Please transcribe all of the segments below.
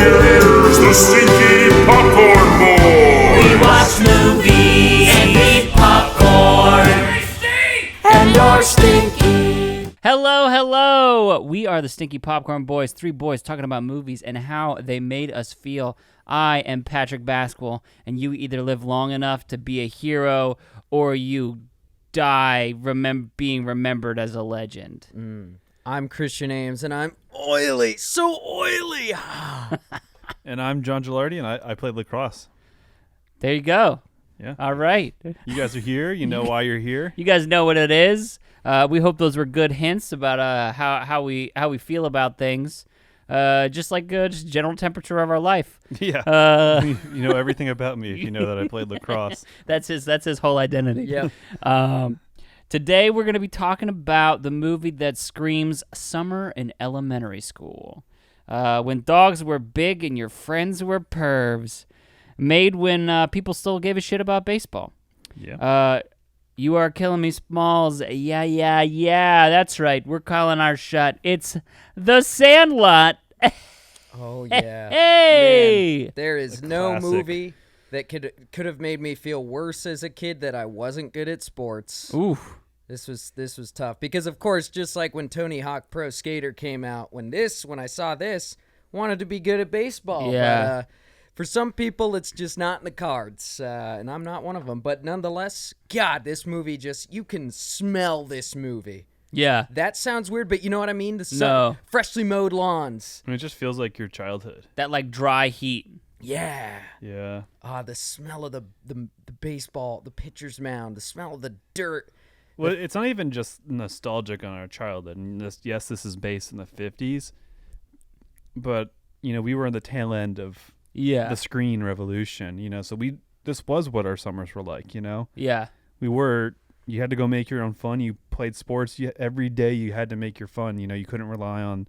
Here's the Stinky Popcorn Boys. We watch movies and eat popcorn. And you're stinky. Hello. We are the Stinky Popcorn Boys, three boys talking about movies and how they made us feel. I am Patrick Basquel, and you either live long enough to be a hero or you die being remembered as a legend. I'm Christian Ames, and I'm oily, so oily. And I'm John Gilardi, and I played lacrosse. There you go. Yeah. All right. You guys are here. You know why you're here. You guys know what it is. We hope those were good hints about how we feel about things. Just like just general temperature of our life. Yeah. You know everything about me if you know that I played lacrosse. That's his whole identity. Yep. Today we're going to be talking about the movie that screams summer in elementary school. When dogs were big and your friends were pervs. Made when people still gave a shit about baseball. Yeah. You are killing me, Smalls. Yeah. That's right. We're calling our shot. It's the Sandlot. Oh yeah. Hey. Man, there is A no classic. movie that could have made me feel worse as a kid that I wasn't good at sports. Ooh. This was tough because, of course, just like when Tony Hawk Pro Skater came out, when I saw this, wanted to be good at baseball. Yeah. But, for some people, it's just not in the cards, and I'm not one of them. But nonetheless, God, this movie you can smell this movie. Yeah. That sounds weird, but you know what I mean? No. Freshly mowed lawns. I mean, it just feels like your childhood. That like dry heat. Yeah. Yeah. The smell of the baseball, the pitcher's mound, the smell of the dirt. Well, it's not even just nostalgic on our childhood. And yes, this is based in the 50s, but we were in the tail end of the screen revolution. So this was what our summers were like. Yeah. You had to go make your own fun. You played sports. Every day you had to make your fun. You couldn't rely on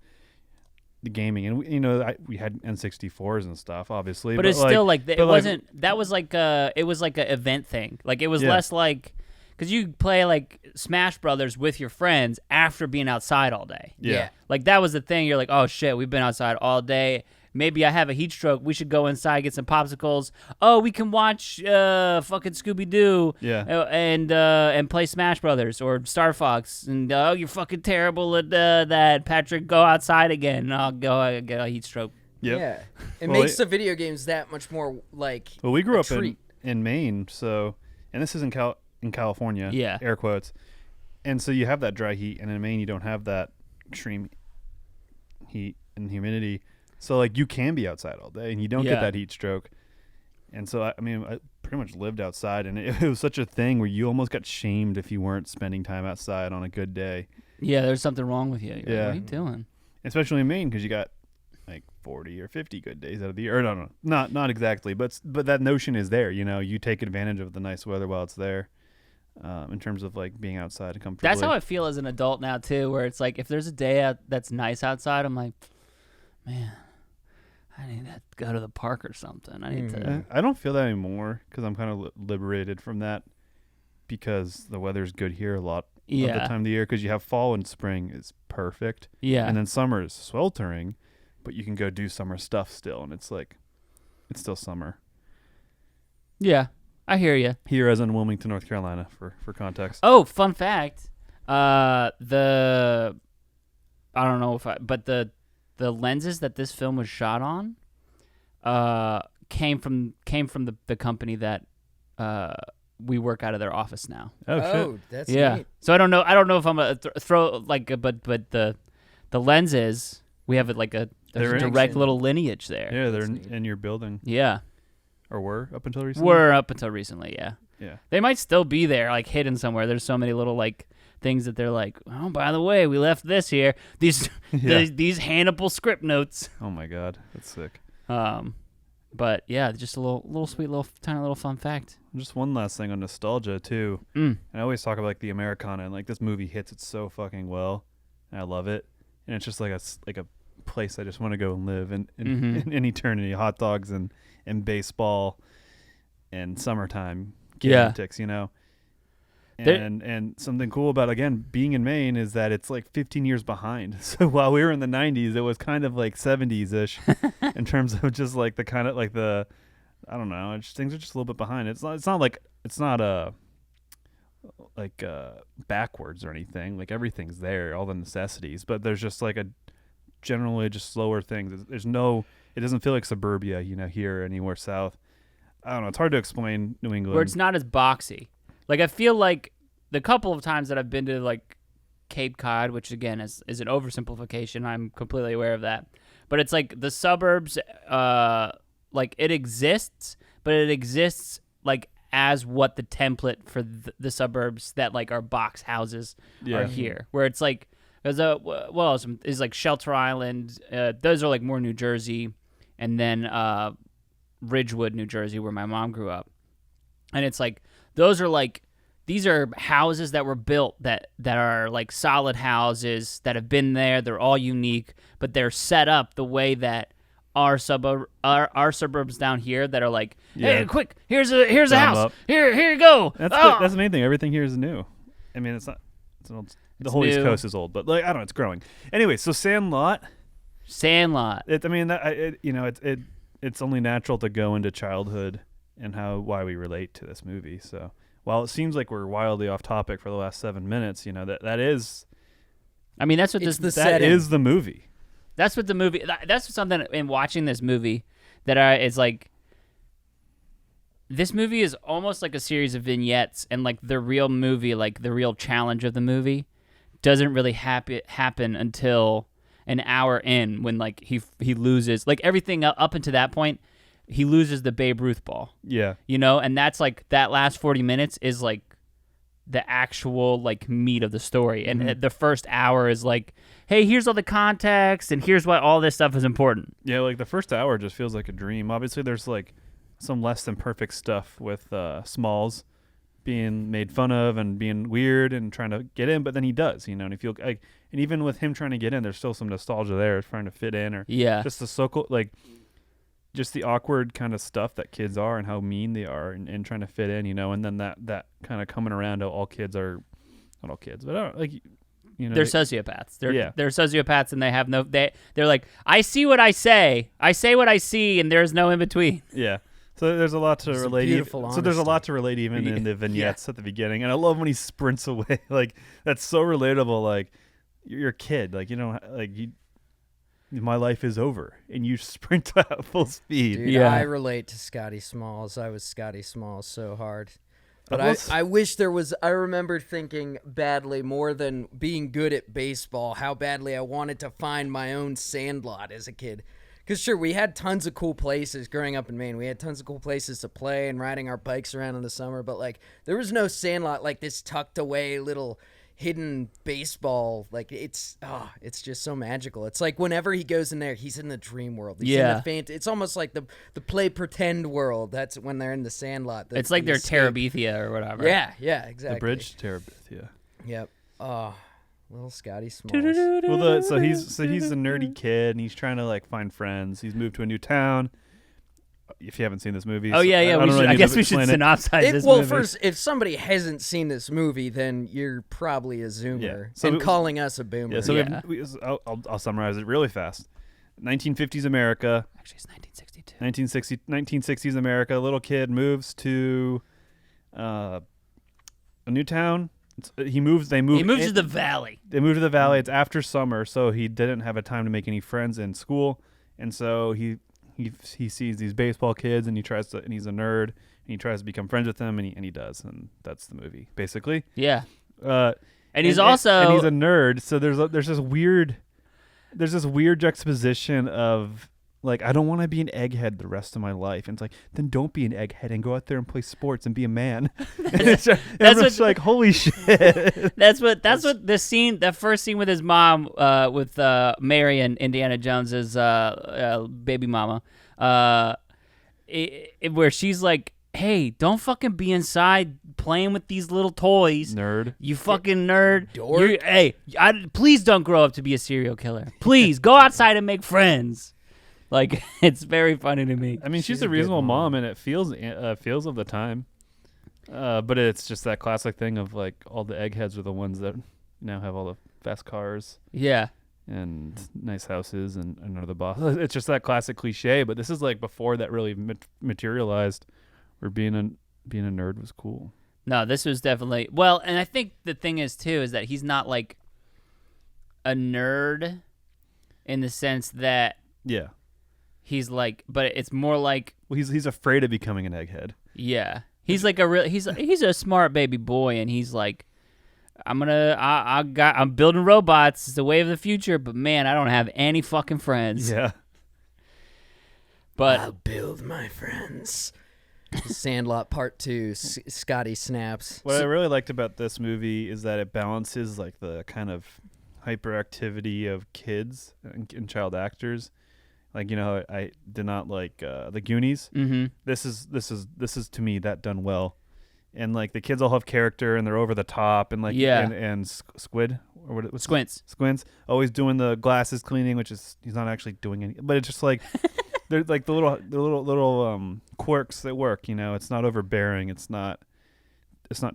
the gaming, and we had N64s and stuff, obviously. But it's still like it wasn't. That was like it was like an event thing. Like it was less like because you play like Smash Brothers with your friends after being outside all day. Yeah. Like that was the thing. You're like, oh shit, we've been outside all day. Maybe I have a heat stroke. We should go inside, get some popsicles. Oh, we can watch fucking Scooby-Doo and play Smash Brothers or Star Fox. And, you're fucking terrible at that. Patrick, go outside again. I'll go get a heat stroke. Yep. Yeah. It makes the video games that much more like Well, we grew a up treat. in Maine, and this is in California, Yeah. air quotes. And so you have that dry heat, and in Maine you don't have that extreme heat and humidity. So like you can be outside all day, and you don't get that heat stroke. And so I pretty much lived outside, and it was such a thing where you almost got shamed if you weren't spending time outside on a good day. Yeah, there's something wrong with you. You're like, what are you doing? Especially in Maine, because you got like 40 or 50 good days out of the year. Or no, not exactly, but that notion is there. You take advantage of the nice weather while it's there. In terms of like being outside comfortably. That's how I feel as an adult now too, where it's like if there's a day out that's nice outside, I'm like, man, I need to go to the park or something. I need to. I don't feel that anymore because I'm kind of liberated from that because the weather's good here a lot of the time of the year because you have fall and spring is perfect. Yeah. And then summer is sweltering, but you can go do summer stuff still, and it's still summer. Yeah, I hear you. Here as in Wilmington, North Carolina, for context. Oh, fun fact. I don't know but the lenses that this film was shot on came from the company that we work out of their office now. Oh shit. That's neat. So I don't know if I'm gonna throw like but the lenses we have like there's a direct little lineage there. Yeah, they're in your building. Yeah. Or were up until recently? Were up until recently, yeah. Yeah. They might still be there, like hidden somewhere. There's so many little like things that they're like, oh, by the way, we left this here. These these Hannibal script notes. Oh my god, that's sick. But yeah, just a little sweet, tiny little fun fact. Just one last thing on nostalgia too. And I always talk about like the Americana, and like this movie hits it so fucking well, and I love it. And it's just like a place I just want to go and live in eternity. Hot dogs and baseball and summertime antics, And something cool about, again, being in Maine is that it's like 15 years behind. So while we were in the 90s, it was kind of like 70s-ish in terms of just like the kind of like the, I don't know, things are just a little bit behind. It's not backwards or anything. Like everything's there, all the necessities, but there's just like a generally just slower things. It doesn't feel like suburbia, here or anywhere south. I don't know. It's hard to explain New England. Where it's not as boxy. Like, I feel like the couple of times that I've been to, like, Cape Cod, which, again, is an oversimplification. I'm completely aware of that. But it's like the suburbs, like, it exists, but it exists, like, as what the template for the suburbs that, like, are box houses are here. Where it's like, what else is, like, Shelter Island. Those are, like, more New Jersey. And then Ridgewood, New Jersey, where my mom grew up. And it's like, those are like, these are houses that were built that are like solid houses that have been there. They're all unique, but they're set up the way that our suburbs down here that are like, hey, quick, here's a house. Up. Here you go. That's the main thing. Everything here is new. I mean, it's not. The whole East Coast is old, but like I don't know, it's growing. Anyway, so Sandlot. It's only natural to go into childhood and why we relate to this movie. So while it seems like we're wildly off topic for the last 7 minutes, that is. I mean, that's what that is the movie. That's what the movie. That's something in watching this movie that is like. This movie is almost like a series of vignettes, and like the real movie, like the real challenge of the movie, doesn't really happen until an hour in when like he loses like everything up until that point. He loses the Babe Ruth ball. Yeah. And that's like that last 40 minutes is like the actual like meat of the story. And the first hour is like, hey, here's all the context and here's why all this stuff is important. Yeah, like the first hour just feels like a dream. Obviously there's like some less than perfect stuff with Smalls being made fun of and being weird and trying to get in, but then he does, and you feel like, and even with him trying to get in, there's still some nostalgia there, trying to fit in, or just the so like just the awkward kind of stuff that kids are and how mean they are and trying to fit in, and then that kind of coming around to all kids are not all kids, but I don't like, they're sociopaths. They're sociopaths, and they have they're like, I see what I say what I see, and there's no in between. Yeah. So there's a lot to relate. So there's a lot to relate even in the vignettes at the beginning, and I love when he sprints away. Like that's so relatable. Like you're a kid. Like my life is over, and you sprint at full speed. Dude, I relate to Scotty Smalls. I was Scotty Smalls so hard. But I wish there was. I remember thinking badly more than being good at baseball. How badly I wanted to find my own Sandlot as a kid. Because, sure, we had tons of cool places growing up in Maine. We had tons of cool places to play and riding our bikes around in the summer. But, like, there was no Sandlot, like this tucked away little hidden baseball. Like, it's just so magical. It's like whenever he goes in there, he's in the dream world. He's in the it's almost like the play pretend world. That's when they're in the Sandlot. It's like they're Terabithia or whatever. Yeah, exactly. The bridge Terabithia. Yep. Little Scotty Smalls. Well, so he's a nerdy kid, and he's trying to like find friends. He's moved to a new town. If you haven't seen this movie, I guess we should synopsize this movie. Well, first, if somebody hasn't seen this movie, then you're probably a Zoomer calling us a Boomer. Yeah, so I'll summarize it really fast. 1950s America. Actually, it's 1962. 1960s America. A little kid moves to a new town. They move to the valley. They moved to the valley. It's after summer, so he didn't have a time to make any friends in school, and so he sees these baseball kids, and and he's a nerd, and he tries to become friends with them, and he does, and that's the movie basically. Yeah. And he's a nerd, so there's this weird juxtaposition of like, I don't want to be an egghead the rest of my life. And it's like, then don't be an egghead and go out there and play sports and be a man. That's like, holy shit. That's what that first scene with his mom, with Mary and Indiana Jones's baby mama, where she's like, hey, don't fucking be inside playing with these little toys. Nerd. You fucking nerd. Please don't grow up to be a serial killer. Please, go outside and make friends. Like, it's very funny to me. I mean, she's a reasonable mom, and it feels of the time. But it's just that classic thing of like all the eggheads are the ones that now have all the fast cars. Yeah. And nice houses and are the boss. It's just that classic cliche, but this is like before that really materialized, where being a nerd was cool. No, this was definitely well, and I think the thing is too is that he's not like a nerd in the sense that he's like, but it's more like he's afraid of becoming an egghead. Yeah, he's like he's a smart baby boy, and he's like, I'm building robots. It's the way of the future, but man, I don't have any fucking friends. Yeah. But I'll build my friends. Sandlot Part 2, Scotty snaps. What I really liked about this movie is that it balances like the kind of hyperactivity of kids and child actors. Like, you know, I did not like the Goonies. Mm-hmm. This is to me that done well. And like the kids all have character and they're over the top and like and Squid or what Squints always doing the glasses cleaning, which is he's not actually doing any, but it's just like they're like the little quirks that work, you know. It's not overbearing, it's not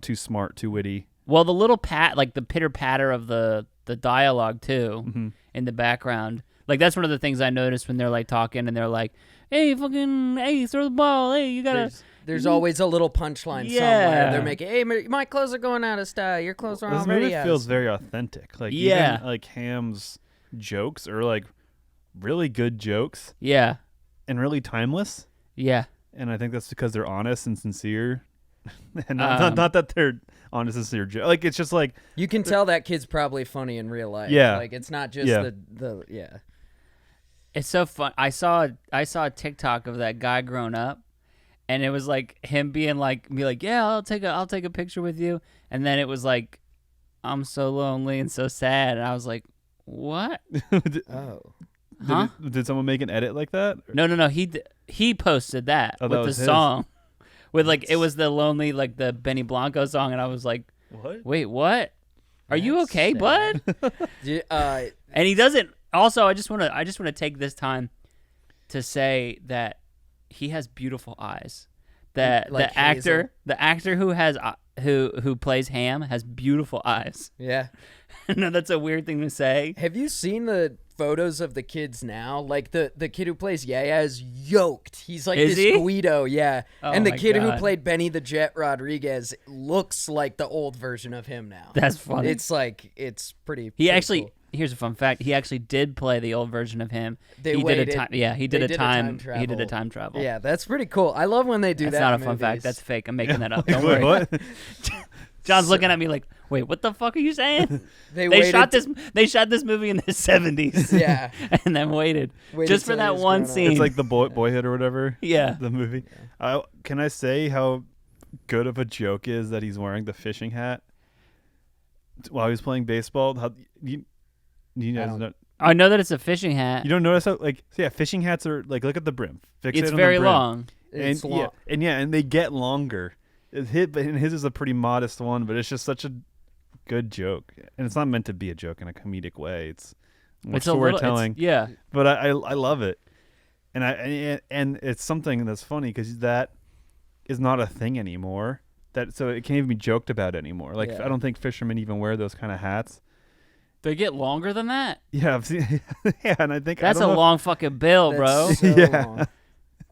too smart, too witty. Well, the little like the pitter patter of the dialogue too in the background. Like that's one of the things I noticed when they're like talking and they're like, hey, throw the ball, hey, you gotta. There's always a little punchline somewhere. They're making, hey, my clothes are going out of style. Your clothes are already out. This movie feels very authentic. Like even like Ham's jokes are like really good jokes. Yeah. And really timeless. Yeah. And I think that's because they're honest and sincere. And not that they're honest and sincere. Like it's just like you can tell that kid's probably funny in real life. Yeah. Like it's not just the. It's so fun. I saw a TikTok of that guy grown up. And it was like him being like, yeah, I'll take a picture with you. And then it was like, I'm so lonely and so sad. And I was like, what? Did someone make an edit like that? No. He posted that with the song, with like it was the lonely like the Benny Blanco song, and I was like, what? Wait, what? Are you okay, bud? And he doesn't. Also, I just want to take this time to say that. He has beautiful eyes. Like the actor who plays Ham has beautiful eyes. Yeah. No, that's a weird thing to say. Have you seen the photos of the kids now? Like the kid who plays Yaya is yoked. He's like this Guido, yeah. Oh, and the kid who played Benny the Jet Rodriguez looks like the old version of him now. That's funny. It's like it's pretty. Cool. Here's a fun fact. He actually did play the old version of him. He did a time travel. Yeah, that's pretty cool. I love when they do that. That's not a fun fact. That's fake. I'm making that up. Don't worry. What? John's looking at me like, wait, what the fuck are you saying? They shot this movie in the 70s. Yeah. And then waited just for that one scene. It's like the Boyhood or whatever. Yeah. The movie. Can I say how good of a joke is that he's wearing the fishing hat while he's playing baseball? I know that it's a fishing hat. You don't notice how fishing hats are like, look at the brim. It's very long. It's long. And they get longer. And his is a pretty modest one, but it's just such a good joke, and it's not meant to be a joke in a comedic way. It's more storytelling. But I love it, and it's something that's funny because that is not a thing anymore. So it can't even be joked about anymore. Like I don't think fishermen even wear those kind of hats. They get longer than that? Yeah, I've seen, and I think that's a long fucking bill, bro. So long.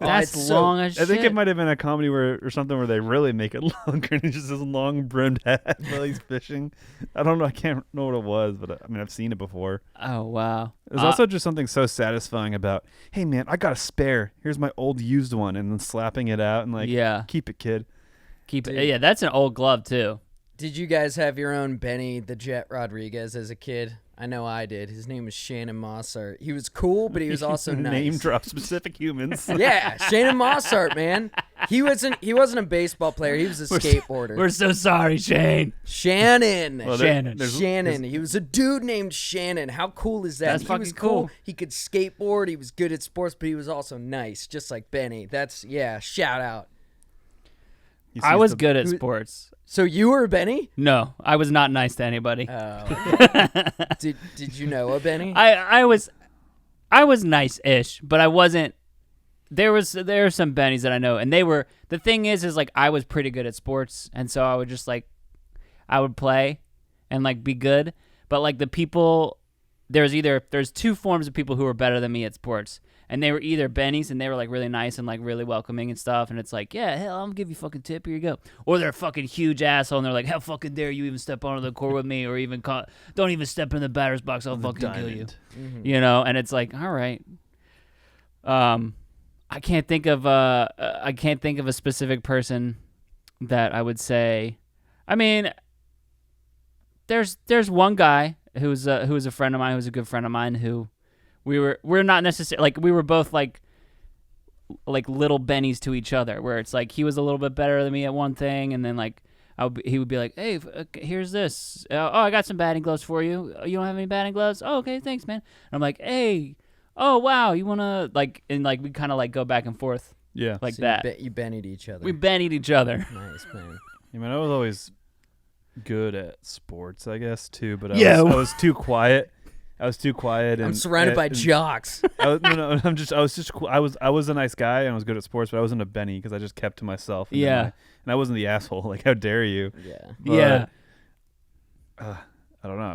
That's long as shit. I think it might have been a comedy or something where they really make it longer and it's just this long brimmed hat while he's fishing. I don't know. I can't know what it was, but I mean, I've seen it before. Oh, wow. There's also just something so satisfying about, hey, man, I got a spare. Here's my old used one. And then slapping it out and like, keep it, kid. Keep it. Yeah, that's an old glove, too. Did you guys have your own Benny the Jet Rodriguez as a kid? I know I did. His name was Shannon Mossart. He was cool, but he was also nice. Name drop specific humans. Yeah, Shannon Mossart, man. He wasn't a baseball player. He was a skateboarder. We're so sorry, Shane. Shannon. Well, Shannon. He was a dude named Shannon. How cool is that? That's he was cool. He could skateboard. He was good at sports, but he was also nice, just like Benny. That's shout out. I was good at sports. So you were Benny? No, I was not nice to anybody. Oh. Did you know a Benny? I was nice-ish, but I wasn't there are some Bennies that I know, and the thing is like I was pretty good at sports, and so I would just like I would play and like be good, but like the people there's two forms of people who were better than me at sports, and they were either Bennies and they were like really nice and like really welcoming and stuff, and it's like, yeah, hell, I'm gonna give you a fucking tip, here you go. Or they're a fucking huge asshole and they're like, how fucking dare you even step onto the court with me, or even don't even step in the batter's box, I'll fucking kill you. Mm-hmm. You know, and it's like, all right. I can't think of a specific person that I would say. I mean, there's one guy who's a friend of mine, who's a good friend of mine, who we're not necessarily like, we were both like little Bennies to each other, where it's like he was a little bit better than me at one thing, and then like he would be like, hey, here's this. Oh, I got some batting gloves for you. You don't have any batting gloves? Oh, okay, thanks, man. And I'm like, hey. Oh wow, you wanna like, and like we kind of like go back and forth, like so that. You Bennied each other. We Bennied each other. Nice, man. I mean, I was always good at sports, I guess, too, but Yeah. I was too quiet. I was too quiet. I'm surrounded by jocks. I was a nice guy and I was good at sports, but I wasn't a Benny because I just kept to myself. And Yeah. and I wasn't the asshole. Like, how dare you? Yeah. But, Yeah. I don't know,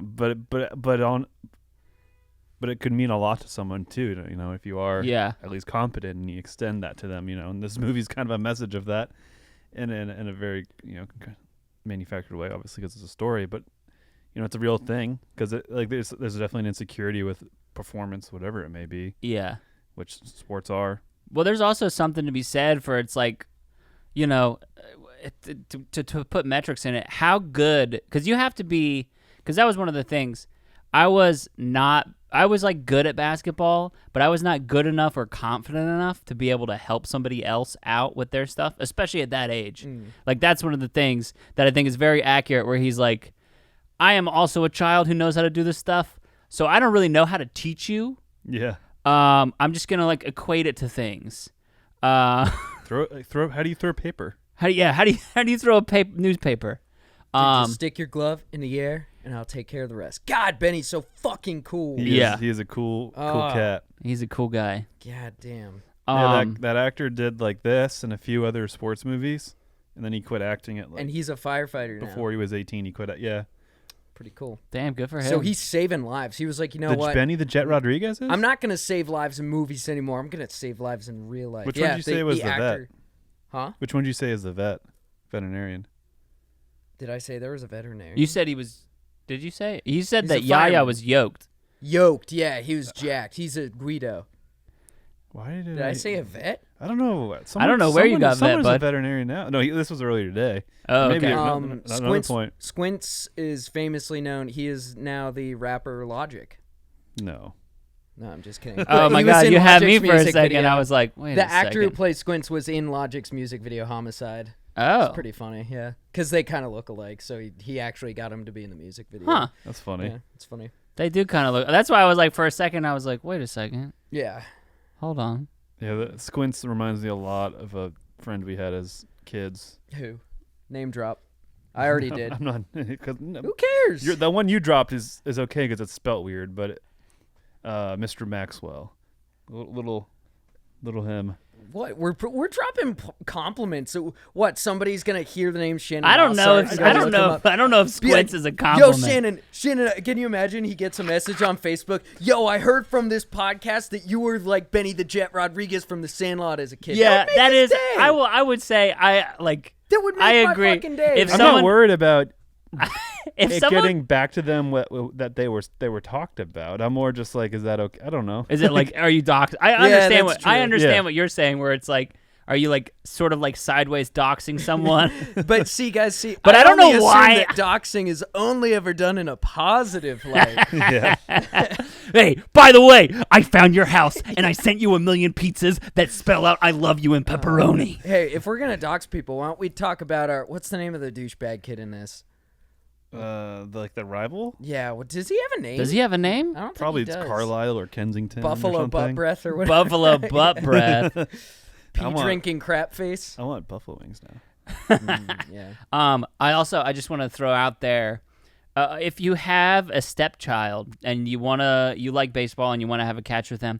but it could mean a lot to someone too, you know, if you are at least competent and you extend that to them, you know. And this movie's kind of a message of that, in a very, you know, manufactured way, obviously, because it's a story, but you know, it's a real thing, because like there's definitely an insecurity with performance, whatever it may be. Yeah. Which sports are. Well, there's also something to be said for, it's like, you know, to put metrics in it, how good, because you have to be, because that was one of the things. I was like good at basketball, but I was not good enough or confident enough to be able to help somebody else out with their stuff, especially at that age. Like, that's one of the things that I think is very accurate, where he's like, I am also a child who knows how to do this stuff, so I don't really know how to teach you. Yeah. I'm just gonna like equate it to things. How do you throw paper? How do you throw a newspaper? Just stick your glove in the air, and I'll take care of the rest. God, Benny's so fucking cool. He is a cool cat. He's a cool guy. God damn. That actor did like this and a few other sports movies, and then he quit acting at like. And he's a firefighter before now. he was 18. He quit. Yeah. Pretty cool. Damn, good for him. So he's saving lives. He was like, you know what? Benny the Jet Rodriguez is? I'm not gonna save lives in movies anymore. I'm gonna save lives in real life. Which one did you say was the vet? Huh? Which one did you say is the veterinarian? Did I say there was a veterinarian? You said he was. Did you say? You said He's that a Yaya fireman. was yoked. Yoked, yeah. He was jacked. He's a Guido. Why Did I say a vet? I don't know. I don't know where you got vet, someone's bud. a veterinarian now. No, this was earlier today. Oh, okay. Maybe another Squints, point. Squints is famously known. He is now the rapper Logic. No. No, I'm just kidding. Oh He my was God, in you had me Logic's for a music second. video. I was like, wait The a second. actor who played Squints was in Logic's music video Homicide. Oh. It's pretty funny, yeah. Because they kind of look alike, so he actually got him to be in the music video. Huh. That's funny. Yeah, it's funny. They do kind of look. That's why I was like, for a second, I was like, wait a second. Yeah. Hold on. Yeah, the Squints reminds me a lot of a friend we had as kids. Who? Name drop. I already did. I'm not. Who cares? The one you dropped is okay because it's spelt weird, but Mr. Maxwell, little him. What? We're dropping compliments. So what? Somebody's gonna hear the name Shannon. I don't know Mossart if and I go don't look him know. up. I don't know if Be like, Squints is a compliment. Yo, Shannon, can you imagine? He gets a message on Facebook. Yo, I heard from this podcast that you were like Benny the Jet Rodriguez from the Sandlot as a kid. Yeah, Make that his is. day. I would say That would make I my agree. fucking day. If I'm someone- not worried about if it someone getting back to them that they were talked about. I'm more just like, is that okay? I don't know. is it like, are you doxed? I that's understand true. what you're saying. Where it's like, are you like sort of like sideways doxing someone? But see, guys, But I don't know only assume why- that doxing is only ever done in a positive light. Yeah. Hey, by the way, I found your house and I sent you 1 million pizzas that spell out "I love you" in pepperoni. Hey, if we're gonna dox people, why don't we talk about what's the name of the douchebag kid in this? The rival? Yeah, does he have a name? Does he have a name? I don't think Probably he it's does. Carlisle or Kensington. Buffalo or butt something. breath or whatever. Buffalo butt breath. Pee drinking crap face. I want buffalo wings now. Yeah. I just want to throw out there, if you have a stepchild and you like baseball and you want to have a catch with them,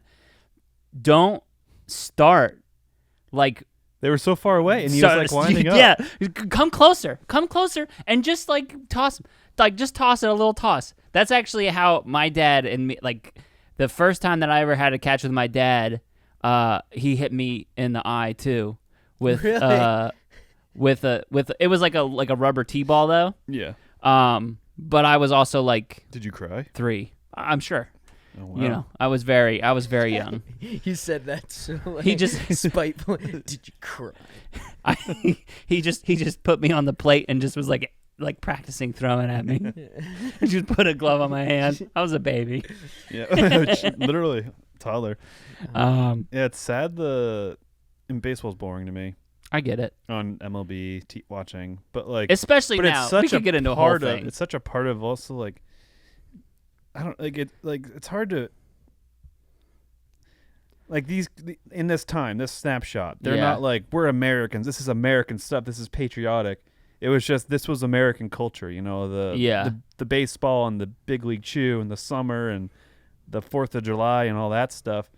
don't start like. They were so far away, and he was like winding up. Yeah, come closer, and just like toss it a little toss. That's actually how my dad and me, like the first time that I ever had a catch with my dad, he hit me in the eye too, with it was like a rubber T-ball though. Yeah. But I was also like, did you cry? 3, I'm sure. Oh, wow. You know, I was very young. He said that so like, He just spiteful. Did you cry? He just put me on the plate and just was like practicing throwing at me. He just put a glove on my hand. I was a baby. Yeah, literally toddler. Yeah, it's sad. And baseball's boring to me. I get it. On MLB watching, but like especially but now, it's such we could get into a whole thing. It's such a part of also like I don't like it. Like it's hard to like in this time, this snapshot. They're not like we're Americans. This is American stuff. This is patriotic. It was just this was American culture. You know the baseball and the big league chew and the summer and the 4th of July and all that stuff.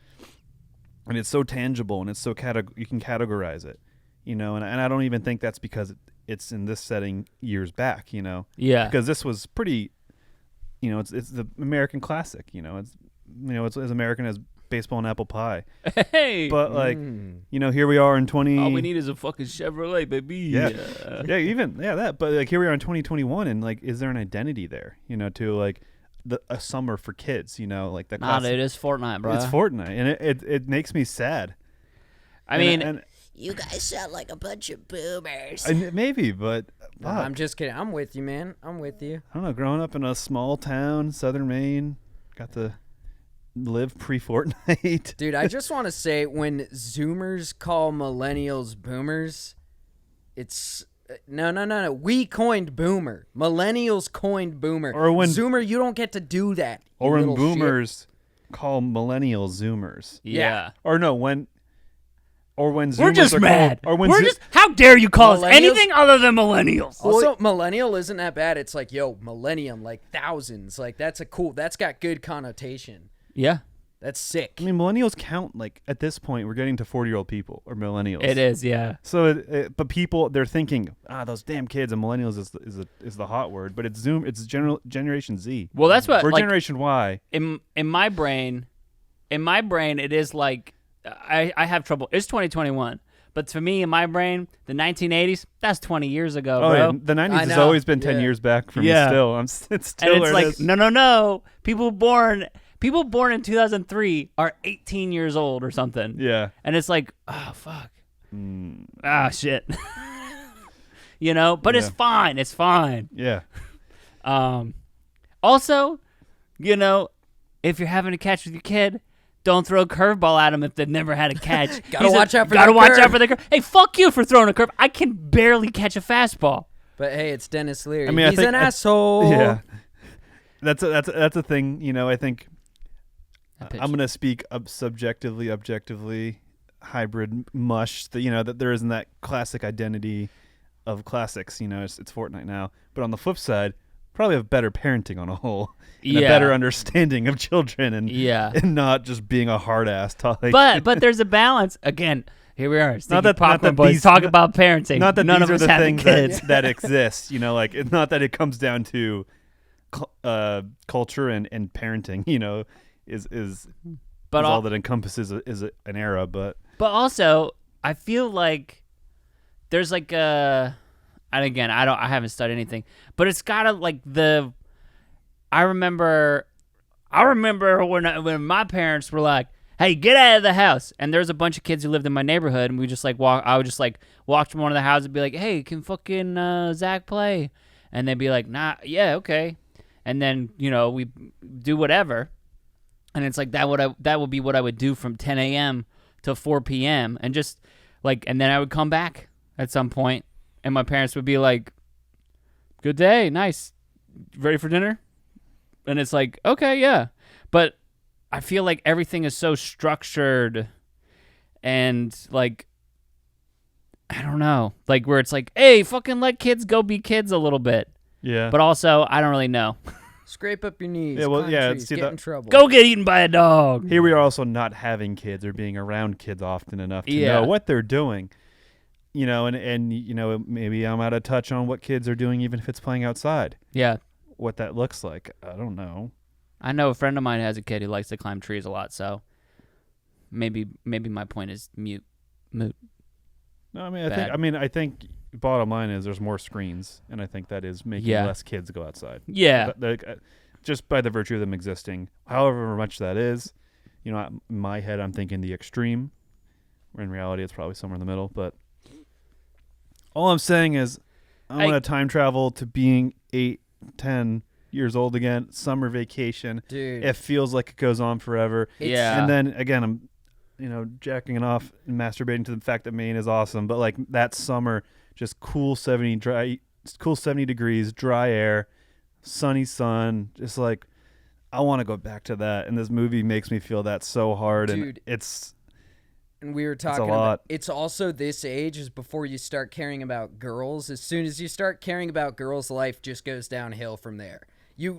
And it's so tangible and it's so you can categorize it. You know, and I don't even think that's because it's in this setting years back. You know, because this was pretty. You know, it's the American classic. You know, it's as American as baseball and apple pie. Hey, but like, you know, here we are in 20. All we need is a fucking Chevrolet, baby. Yeah, that. But like, here we are in 2021, and like, is there an identity there? You know, to like a summer for kids. You know, like that. Nah, dude, it's Fortnite, bro. It's Fortnite, and it makes me sad. I mean. You guys sound like a bunch of boomers. Maybe, but no, I'm just kidding. I'm with you, man. I'm with you. I don't know. Growing up in a small town, southern Maine, got to live pre-Fortnite. Dude, I just want to say when Zoomers call millennials boomers, it's no. We coined boomer. Millennials coined boomer. Or when Zoomer, you don't get to do that. Or when boomers call millennials Zoomers. Yeah. Or no, when Zoomers we're just mad. Or when how dare you call us anything other than millennials? Also, millennial isn't that bad. It's like, yo, millennium, like thousands. Like that's got good connotation. Yeah. That's sick. I mean, millennials count, like, at this point, we're getting to 40-year-old people, or millennials. It is, yeah. So, but people, they're thinking, those damn kids, and millennials is the hot word, but it's Generation Z. Well, that's what, we're like, Generation Y. In my brain, it is like, I have trouble. It's 2021. But to me, in my brain, the 1980s, that's 20 years ago, bro. Yeah. The 90s has always been 10 years back for me still. It's still and it's like, no. People born in 2003 are 18 years old or something. Yeah. And it's like, oh, fuck. Shit. You know? But it's fine. It's fine. Yeah. Also, you know, if you're having a catch with your kid, don't throw a curveball at them if they've never had a catch. Gotta watch out for the curve. Hey, fuck you for throwing a curve. I can barely catch a fastball. But hey, it's Dennis Leary. I mean, he's an asshole. Yeah. That's a thing, you know, I think I'm going to speak objectively, hybrid mush, that there isn't that classic identity of classics, you know, it's Fortnite now. But on the flip side, probably have better parenting on a whole, and a better understanding of children, and not just being a hard ass. But there's a balance. Again, here we are. Stinky Popcorn Boys talk about parenting. Not that none these of are us the having things kids that exist. You know, like it's not that it comes down to culture and parenting. You know, is all that encompasses is an era. But also, I feel like there's like a. And again, I haven't studied anything, but it's gotta like I remember when my parents were like, "Hey, get out of the house!" And there's a bunch of kids who lived in my neighborhood, and we just like I would just like walk to one of the houses and be like, "Hey, can fucking Zach play?" And they'd be like, "Nah, yeah, okay." And then we do whatever, and it's like that would be what I would do from 10 a.m. to 4 p.m. and just like, and then I would come back at some point. And my parents would be like, "Good day, nice, ready for dinner?" And it's like, okay, yeah. But I feel like everything is so structured and like, I don't know, like where it's like, hey, fucking let kids go be kids a little bit. Yeah. But also, I don't really know. Scrape up your knees. Yeah, well, climb yeah, trees, see get that- in trouble. Go get eaten by a dog. Here we are also not having kids or being around kids often enough to know what they're doing. And maybe I'm out of touch on what kids are doing, even if it's playing outside. Yeah. What that looks like, I don't know. I know a friend of mine has a kid who likes to climb trees a lot, so maybe my point is moot. No, I think bottom line is there's more screens, and I think that is making less kids go outside. Yeah. Just by the virtue of them existing, however much that is, in my head I'm thinking the extreme. In reality, it's probably somewhere in the middle. But all I'm saying is, I want to time travel to being 8, 10 years old again. Summer vacation. Dude. It feels like it goes on forever. Yeah. And then again, I'm jacking it off and masturbating to the fact that Maine is awesome, but like that summer, just cool 70 degrees, dry air, sunny sun, just like I want to go back to that. And this movie makes me feel that so hard. Dude, and we were talking about it's also this age is before you start caring about girls. As soon as you start caring about girls, life just goes downhill from there.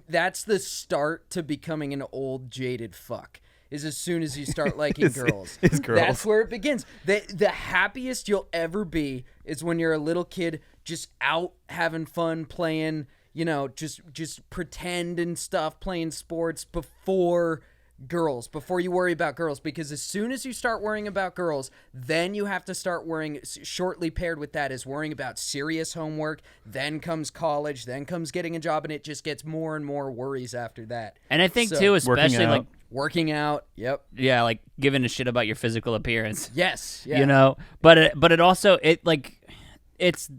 That's the start to becoming an old jaded fuck. Is as soon as you start liking girls. That's where it begins. The happiest you'll ever be is when you're a little kid just out having fun playing, just pretend and stuff, playing sports before you worry about girls. Because as soon as you start worrying about girls, then you have to start worrying, shortly paired with that is worrying about serious homework, then comes college, then comes getting a job, and it just gets more and more worries after that. And I think too, especially like working out, yep. Yeah, like giving a shit about your physical appearance. Yes, yeah. But it also it's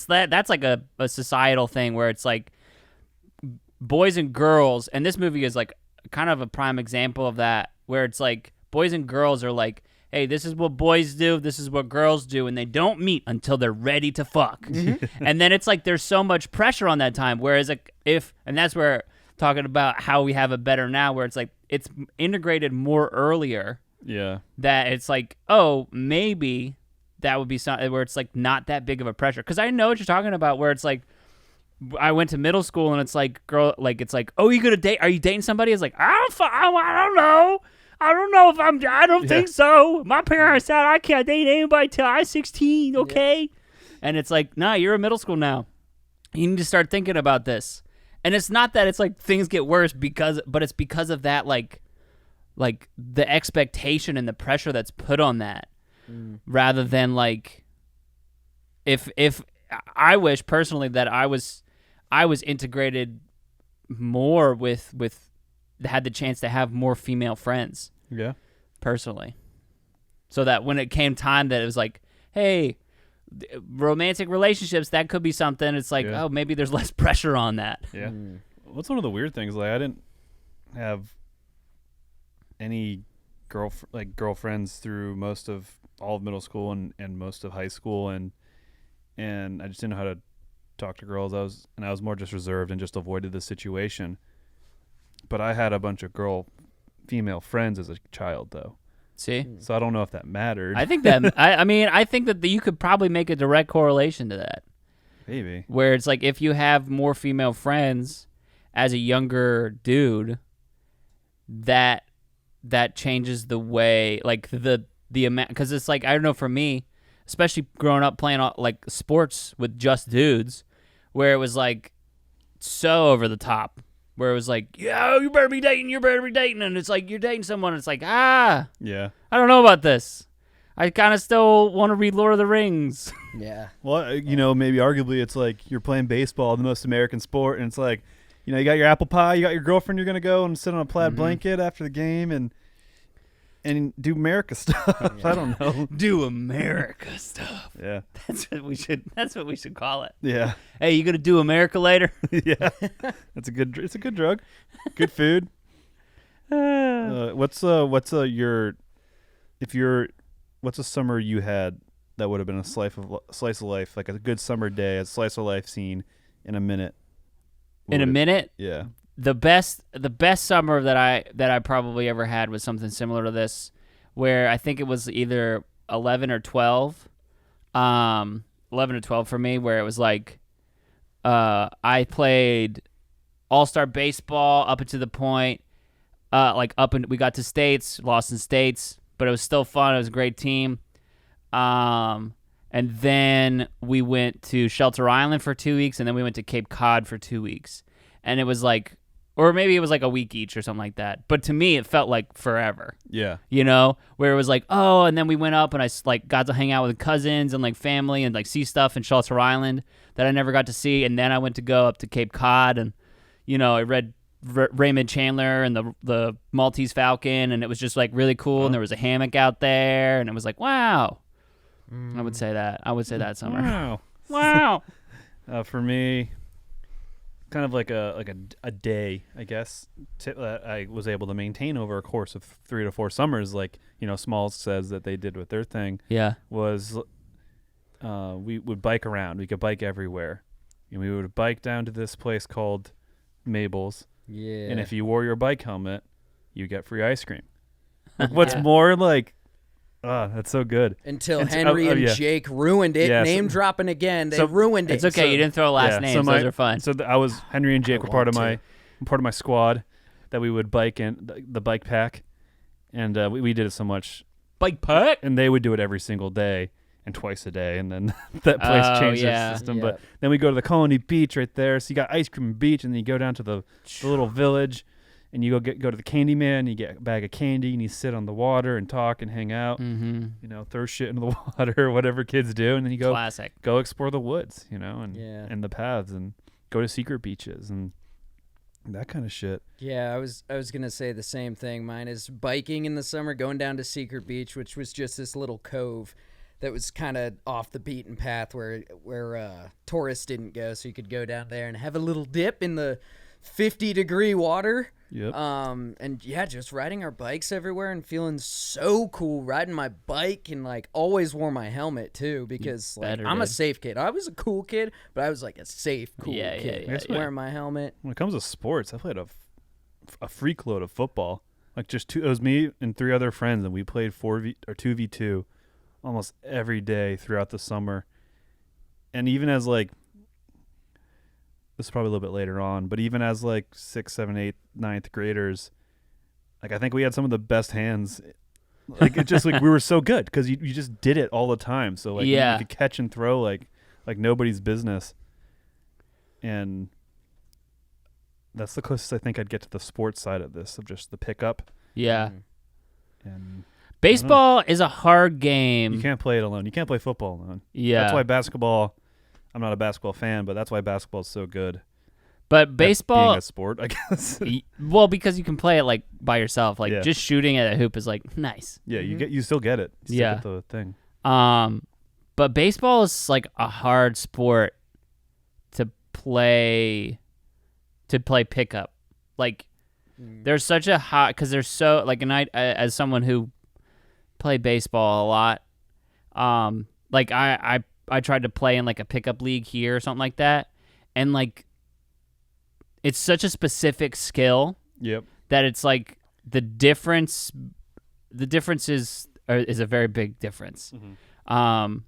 that's like a societal thing where it's like boys and girls, and this movie is like kind of a prime example of that, where it's like boys and girls are like, hey, this is what boys do, this is what girls do, and they don't meet until they're ready to fuck. And then it's like there's so much pressure on that time, whereas like and that's where talking about how we have it better now, where it's like it's integrated more earlier. Yeah. That it's like, oh, maybe that would be something where it's like not that big of a pressure. Because I know what you're talking about, where it's like I went to middle school and it's like it's like, oh, you gonna date? Are you dating somebody? It's like I don't know. I don't know if I don't think so. My parents said I can't date anybody till I'm 16. Okay. Yeah. And it's like, nah, you're in middle school now. You need to start thinking about this. And it's not that it's like things get worse but it's because of that, like the expectation and the pressure that's put on that, rather than like, if I wish personally that I was integrated more with had the chance to have more female friends. Yeah. Personally. So that when it came time that it was like, hey, romantic relationships, that could be something. It's like, oh, maybe there's less pressure on that. Yeah. What's one of the weird things? Like, I didn't have any girlfriends through most of all of middle school and most of high school, and I just didn't know how to talk to girls. I was more just reserved and just avoided the situation. But I had a bunch of female friends as a child, though. See? So I don't know if that mattered. I think that I think that you could probably make a direct correlation to that. Maybe. Where it's like if you have more female friends as a younger dude, that changes the way, like the amount, because it's like, I don't know, for me, especially growing up playing like sports with just dudes, where it was like so over the top. Where it was like, yo, you better be dating, and it's like you're dating someone, it's like, yeah, I don't know about this. I kind of still want to read Lord of the Rings. Yeah. Well, maybe arguably it's like you're playing baseball, the most American sport, and it's like, you got your apple pie, you got your girlfriend, you're gonna go and sit on a plaid blanket after the game and do America stuff. I don't know. Do America stuff. Yeah. That's what we should call it. Yeah. Hey, you gonna do America later? Yeah. It's a good drug. Good food. What's a summer you had that would have been a slice of life, like a good summer day, a slice of life scene in a minute? Minute? Yeah. The best summer that I probably ever had was something similar to this, where I think it was either 11 or 12. 11 or 12 for me, where it was like I played all-star baseball up until the point, we got to states, lost in states, but it was still fun. It was a great team. And then we went to Shelter Island for 2 weeks, and then we went to Cape Cod for 2 weeks. And it was like, or maybe it was like a week each or something like that. But to me, it felt like forever. Yeah. You know, where it was like, oh, and then we went up and I like got to hang out with cousins and like family and like see stuff in Shelter Island that I never got to see. And then I went to go up to Cape Cod and, you know, I read Raymond Chandler and the Maltese Falcon, and it was just like really cool. And there was a hammock out there, and it was like, wow. I would say that. I would say that summer. Wow. Wow. For me, kind of like a day, I guess, that I was able to maintain over a course of 3 to 4 summers. Like, you know, Smalls says that they did with their thing. Yeah. Was we would bike around. We could bike everywhere. And we would bike down to this place called Mabel's. Yeah. And if you wore your bike helmet, you get free ice cream. Like, what's more like, that's so good. Until Henry and Jake ruined it. Name dropping again. They ruined it. It's okay. You didn't throw last names. Those are fun. So I was Henry and Jake were part of my squad that we would bike in the bike pack, and we did it so much. Bike pack. And they would do it every single day and twice a day, and then that place changed their system. But then we go to the Colony Beach right there. So you got ice cream beach, and then you go down to the little village. And you go to the candy man, you get a bag of candy, and you sit on the water and talk and hang out. Mm-hmm. You know, throw shit into the water, whatever kids do, and then you go explore the woods, you know, and the paths, and go to secret beaches and that kind of shit. Yeah, I was gonna say the same thing. Mine is biking in the summer, going down to Secret Beach, which was just this little cove that was kind of off the beaten path where tourists didn't go, so you could go down there and have a little dip in the 50-degree water. Yep. And yeah, just riding our bikes everywhere and feeling so cool, riding my bike, and like always wore my helmet too, because like I'm a safe kid. I was a cool kid, but I was like a safe cool kid. Yeah. Wearing my helmet. When it comes to sports, I played a freak load of football. Like it was me and 3 other friends, and we played 2v2 almost every day throughout the summer. And even as like, this is probably a little bit later on, but even as like 6th, 7th, 8th, 9th graders, like I think we had some of the best hands. Like it just like we were so good because you just did it all the time. So like you could catch and throw like nobody's business. And that's the closest I think I'd get to the sports side of this, of just the pickup. Yeah. And baseball is a hard game. You can't play it alone. You can't play football alone. Yeah. That's why basketball, I'm not a basketball fan, but that's why basketball is so good. But baseball being a sport, I guess. Well, because you can play it like by yourself. Like just shooting at a hoop is like nice. Yeah, you still get it. You still get the thing. But baseball is like a hard sport to play pickup. Like there's such a hot, because there's so like, and I as someone who played baseball a lot, like I tried to play in like a pickup league here or something like that, and like it's such a specific skill. Yep. That it's like the difference is a very big difference. Mm-hmm.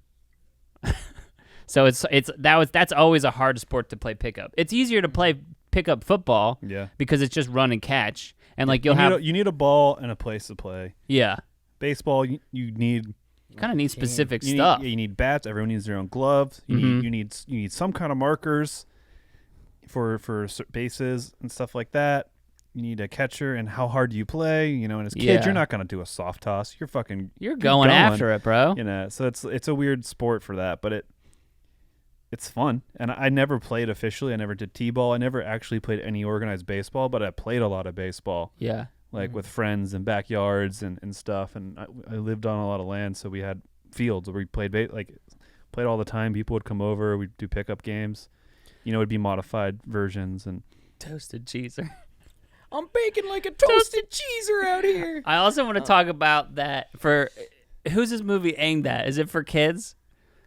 So that's always a hard sport to play pickup. It's easier to play pickup football, because it's just run and catch, and like you need a ball and a place to play. Yeah. Baseball, you need. You kind of need specific stuff. You need bats. Everyone needs their own gloves. You need some kind of markers for bases and stuff like that. You need a catcher, and how hard do you play? You know, and as kids, you're not gonna do a soft toss. You're going after it, bro. You know, so it's a weird sport for that, but it's fun. And I never played officially. I never did t-ball. I never actually played any organized baseball, but I played a lot of baseball. Yeah. Like with friends and backyards and stuff. And I lived on a lot of land, so we had fields where we played all the time. People would come over. We'd do pickup games. You know, it'd be modified versions and toasted cheeser. I'm baking like a toasted cheeser out here. I also want to talk about that for who's this movie aimed at? Is it for kids?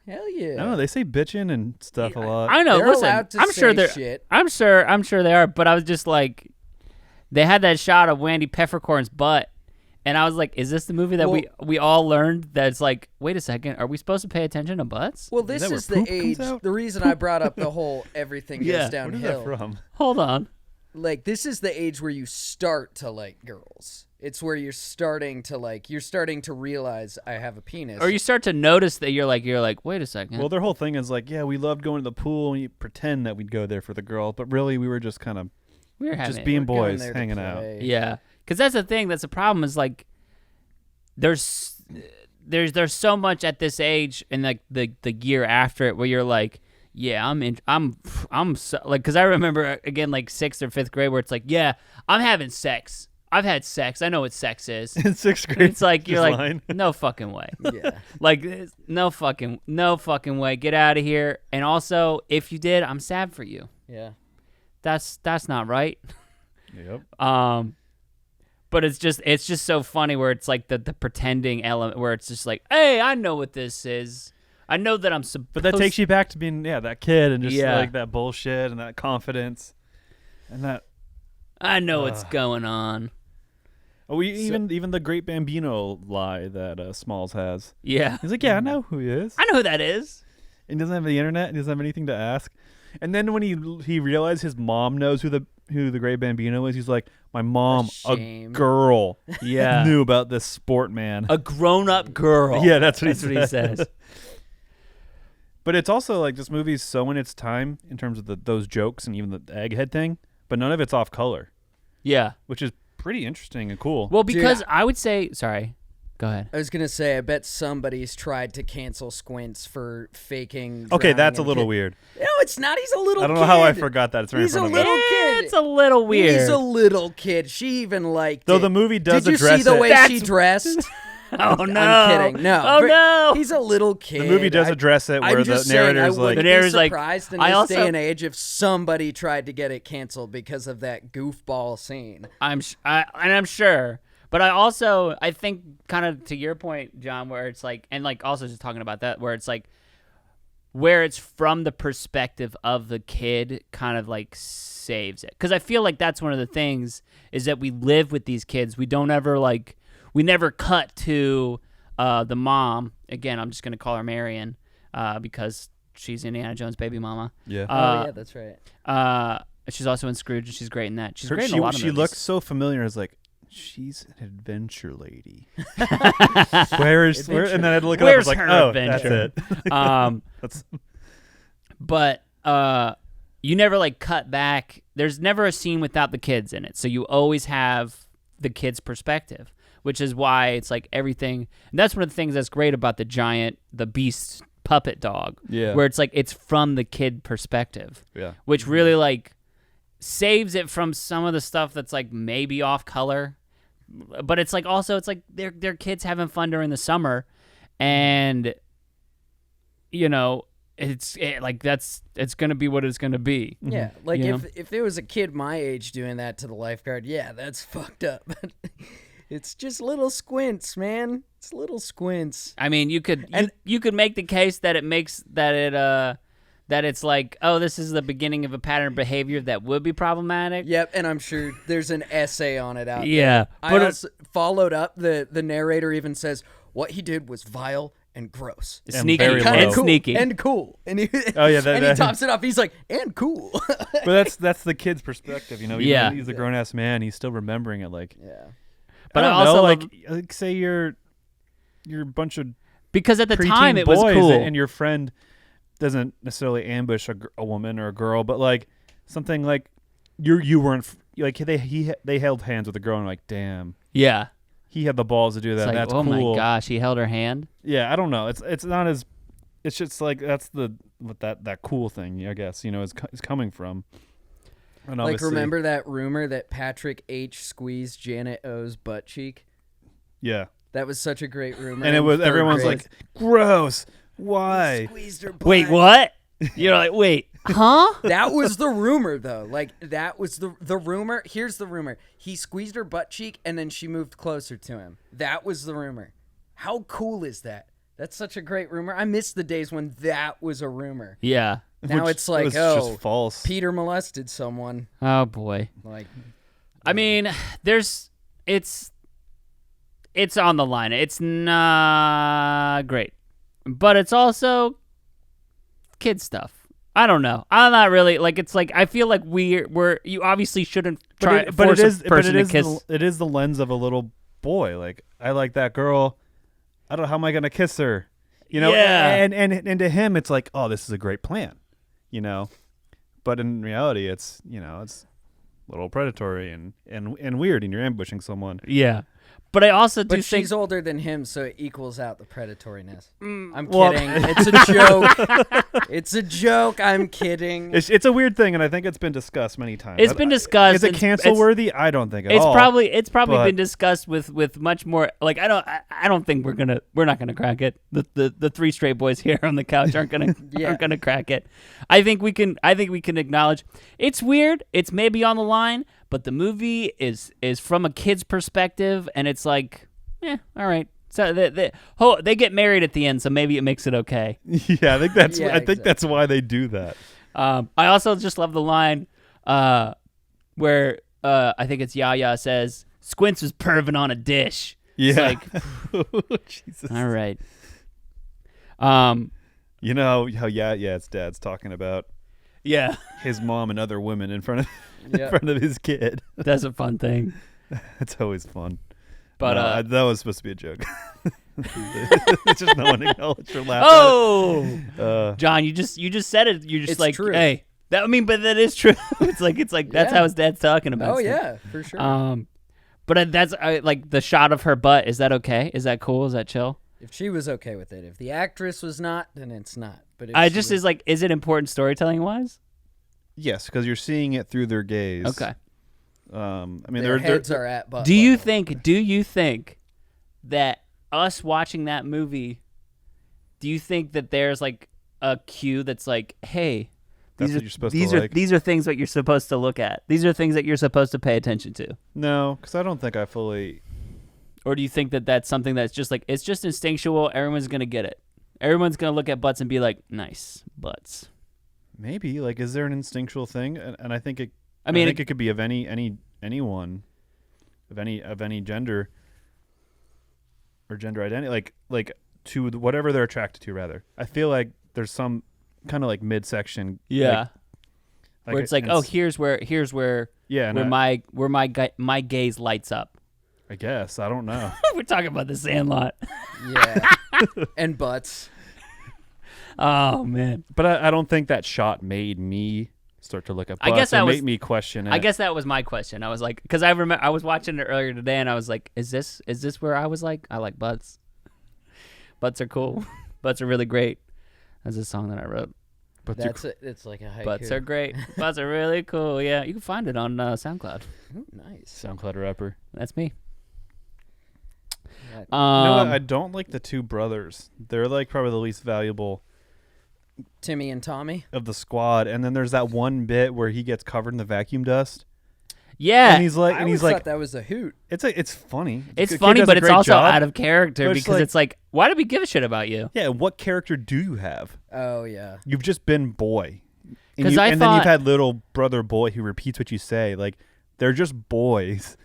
Hell yeah. I don't know. They say bitching and stuff a lot. I know. They're Listen, allowed to I'm sure say they're. shit. I'm sure they are. But I was just like, they had that shot of Wendy Peppercorn's butt, and I was like, is this the movie that we all learned that it's like, wait a second, are we supposed to pay attention to butts? Well, this is the age. The reason I brought up the whole everything goes downhill. Where is that from? Hold on. like this is the age where you start to like girls. It's where you're starting to realize I have a penis. Or you start to notice that you're like, wait a second. Well, their whole thing is like, yeah, we loved going to the pool and you pretend that we'd go there for the girl, but really we were just kind of just being boys, hanging out. Yeah, because that's the thing. That's the problem. Is like there's so much at this age and like the year after it where you're like, yeah, I'm so, like, because I remember again like 6th or 5th grade where it's like, yeah, I'm having sex. I've had sex. I know what sex is. In 6th grade, it's like you're like, line. no fucking way. Yeah. Like no fucking way. Get out of here. And also, if you did, I'm sad for you. Yeah. That's not right. Yep. But it's just so funny where it's like the pretending element where it's just like, hey, I know what this is. I know that I'm supposed. But that takes you back to being that kid and just like that bullshit and that confidence and that. I know what's going on. Oh, even the Great Bambino lie that Smalls has. Yeah. He's like, yeah, I know who he is. I know who that is. And he doesn't have the internet. And he doesn't have anything to ask. And then when he realized his mom knows who the Great Bambino is, he's like, my mom, a girl, knew about this sport man. A grown-up girl. Yeah, that's what he says. But it's also like this movie's so in its time in terms of those jokes and even the egghead thing, but none of it's off color. Yeah. Which is pretty interesting and cool. Well, because I would say, sorry, go ahead. I was going to say, I bet somebody's tried to cancel Squints for faking. Okay, that's a little weird. No, it's not. He's a little kid. I don't know how I forgot that. It's right in front of me. He's a little kid. It's a little weird. He's a little kid. She even liked Though it. the movie does Did you address see the it. way she dressed? Oh, no. I'm kidding. No. Oh, no. He's a little kid. The movie does address it where the narrator's like... The narrator's surprised in this day and age if somebody tried to get it canceled because of that goofball scene. I'm sure. But I think kind of to your point, John, where it's like, and like also just talking about that, where it's like, where it's from the perspective of the kid kind of like saves it. Because I feel like that's one of the things is that we live with these kids. We don't ever like... We never cut to the mom. Again, I'm just going to call her Marion because she's Indiana Jones' baby mama. Yeah. Oh, yeah, that's right. She's also in Scrooge, and she's great in that. She's great in a lot of movies. She looks so familiar as like, she's an adventure lady. Where? And then I'd look it up. I was like, oh, adventure? That's it. But you never like cut back. There's never a scene without the kids in it. So you always have the kid's perspective. Which is why it's like everything. And that's one of the things that's great about the beast puppet dog. Yeah. Where it's like it's from the kid perspective. Yeah. Which really like saves it from some of the stuff that's like maybe off color. But it's like also it's like they're kids having fun during the summer, and you know it's gonna be what it's gonna be. Yeah, like if there was a kid my age doing that to the lifeguard, yeah, that's fucked up. It's just little squints, man. It's little squints. I mean, you could make the case that that it's like, oh, this is the beginning of a pattern of behavior that would be problematic. Yep, and I'm sure there's an essay on it out there. I also followed up. The narrator even says what he did was vile and gross, sneaky, and sneaky, and cool. And he, and he tops it off. He's like, and cool. But that's the kid's perspective, you know. Yeah, he's a grown ass man. He's still remembering it, like But I also know, like say you're a bunch of because at the preteen time it was boys cool, and your friend doesn't necessarily ambush a woman or a girl, but like something like you weren't like they held hands with a girl and like, damn, yeah, he had the balls to do that. It's like, that's oh cool. My gosh, he held her hand. Yeah, I don't know. It's not as it's just like that's what that cool thing, I guess, you know, is coming from. And like, remember that rumor that Patrick H. squeezed Janet O's butt cheek? Yeah. That was such a great rumor. And it was everyone's like, gross. Why? He squeezed her butt. Wait, what? You're like, wait, huh? That was the rumor, though. Like, that was the rumor. Here's the rumor. He squeezed her butt cheek, and then she moved closer to him. That was the rumor. How cool is that? That's such a great rumor. I miss the days when that was a rumor. Yeah. Now it's like, was just false. Peter molested someone. Oh boy. Like, I mean, it's on the line. It's not great, but it's also kid stuff. I don't know. I'm not really like. It's like I feel like we're. You obviously shouldn't try. Force a person to kiss. It is the lens of a little boy. Like I like that girl. I don't. How am I gonna kiss her? You know. Yeah. And to him, it's like, oh, this is a great plan. You know. But in reality, it's it's a little predatory and weird, and you're ambushing someone. Yeah. But I also do But think she's older than him, so it equals out the predatoriness. I'm well- kidding. It's a joke. It's a joke. I'm kidding. It's a weird thing, and I think it's been discussed many times. It's been discussed. Is it cancel worthy? I don't think at it's all. probably but- been discussed with much more. Like I don't think we're not gonna crack it. The three straight boys here on the couch aren't gonna aren't gonna crack it. I think we can acknowledge it's weird. It's maybe on the line, but the movie is from a kid's perspective, and it's like, all right. So they get married at the end, so maybe it makes it okay. Yeah, I think that's Yeah, I think that's why they do that. I also just love the line where I think it's Yaya says, "Squints was perving on a dish." Yeah. It's like, Jesus. all right. You know how it's dad's talking about Yeah, his mom and other women in front of Yeah. in front of his kid. that's a fun thing. It's always fun. But No, that was supposed to be a joke. It's just no one acknowledged or laughed oh, John, you just said it. You're just It's like, true. hey, but that is true. it's like that's Yeah. how his dad's talking about. Oh stuff. yeah, for sure. But that's like the shot of her butt. Is that okay? Is that cool? Is that chill? If she was okay with it, if the actress was not, then it's not. But if I she just was, is like, is it important storytelling wise? Yes, because you're seeing it through their gaze. Okay. I mean, their they're heads are at butt. Do you level. think that us watching that movie, do you think that there's like a cue that's like, hey, That's these what are you're supposed these to are like? these are things that you're supposed to look at. These are things that you're supposed to pay attention to. No, because I don't think I fully. Or do you think that that's something that's just like it's just instinctual? Everyone's gonna get it. Everyone's gonna look at butts and be like, nice butts. Maybe like, is there an instinctual thing? And I think it. I mean, think it could be of anyone, of any gender or gender identity, like to whatever they're attracted to. Rather, I feel like there's some kind of like midsection. yeah, like where it's like, it's- here's where yeah, and my gaze lights up. I guess I don't know. We're talking about the Sandlot. Yeah. And butts. Oh man. But I don't think that shot made me start to look at I butts guess that or was- make me question it. I guess that was my question. I was like, because I remember I was watching it earlier today, and I was like, is this where I was like, I like butts. Butts are cool. Butts are really great. That's a song that I wrote. But That's it. It's like a haiku. Butts are great. Butts are really cool. Yeah, you can find it on SoundCloud. Ooh, nice. SoundCloud rapper. That's me. Yeah. You know what? I don't like the two brothers. They're like probably the least valuable Timmy and Tommy. of the squad. And then there's that one bit where he gets covered in the vacuum dust. Yeah, And he's like, I and he's always like, thought that was a hoot. it's funny. it's The kid funny, does but a it's great also job. out of character But it's because like- it's like, why do we give a shit about you? Yeah, what character do you have? Oh yeah. You've just been boy. 'Cause And I then thought- you've had little brother boy who repeats what you say. Like, they're just boys.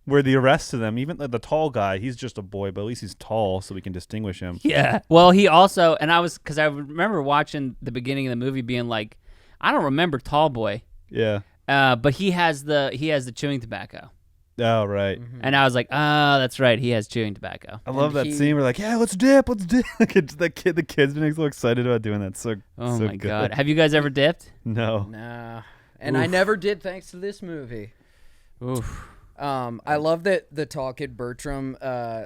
Where the rest of them, even the tall guy, he's just a boy, but at least he's tall, so we can distinguish him. Yeah. Well, he also, and because I remember watching the beginning of the movie being like, I don't remember Tall Boy, Yeah. but he has the chewing tobacco, Oh, right. and I was like, oh, that's right, he has chewing tobacco. I love And that he- scene. We're like, yeah, let's dip. The kid's been so excited about doing that. So, Oh so my good. god, have you guys ever dipped? No. Nah. And I never did thanks to this movie. Oof. I love that the tall kid Bertram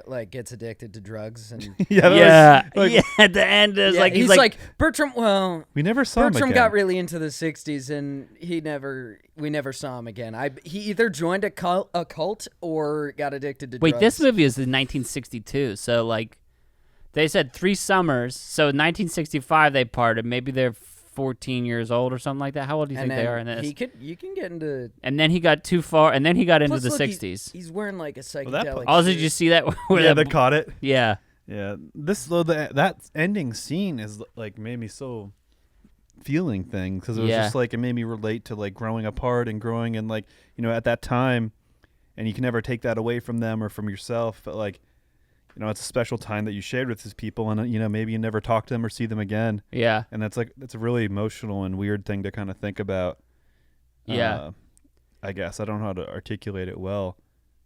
like gets addicted to drugs and Yeah. That Yeah, was, like, yeah. At the end, it's yeah, like he's like Bertram. Well, we never saw him Bertram again. got really into the '60s, and we never saw him again. He either joined a cult or got addicted to wait, drugs. this movie is in 1962, so like they said 3 summers. So 1965 they parted. Maybe they're 14 years old or something like that. How old do you and think they are then in this? you can get into. And then he got too far, and then he got into Plus, the look, 60s. He's wearing like a that psychedelic. Also, did suit. you see that? Where Yeah, that they caught it. yeah. Yeah. That ending scene is like made me so feeling thing because it was Yeah. just like it made me relate to like growing apart and growing and like at that time, and you can never take that away from them or from yourself. But like, it's a special time that you shared with these people, and maybe you never talk to them or see them again. Yeah. And that's a really emotional and weird thing to kind of think about. Yeah. I guess I don't know how to articulate it well,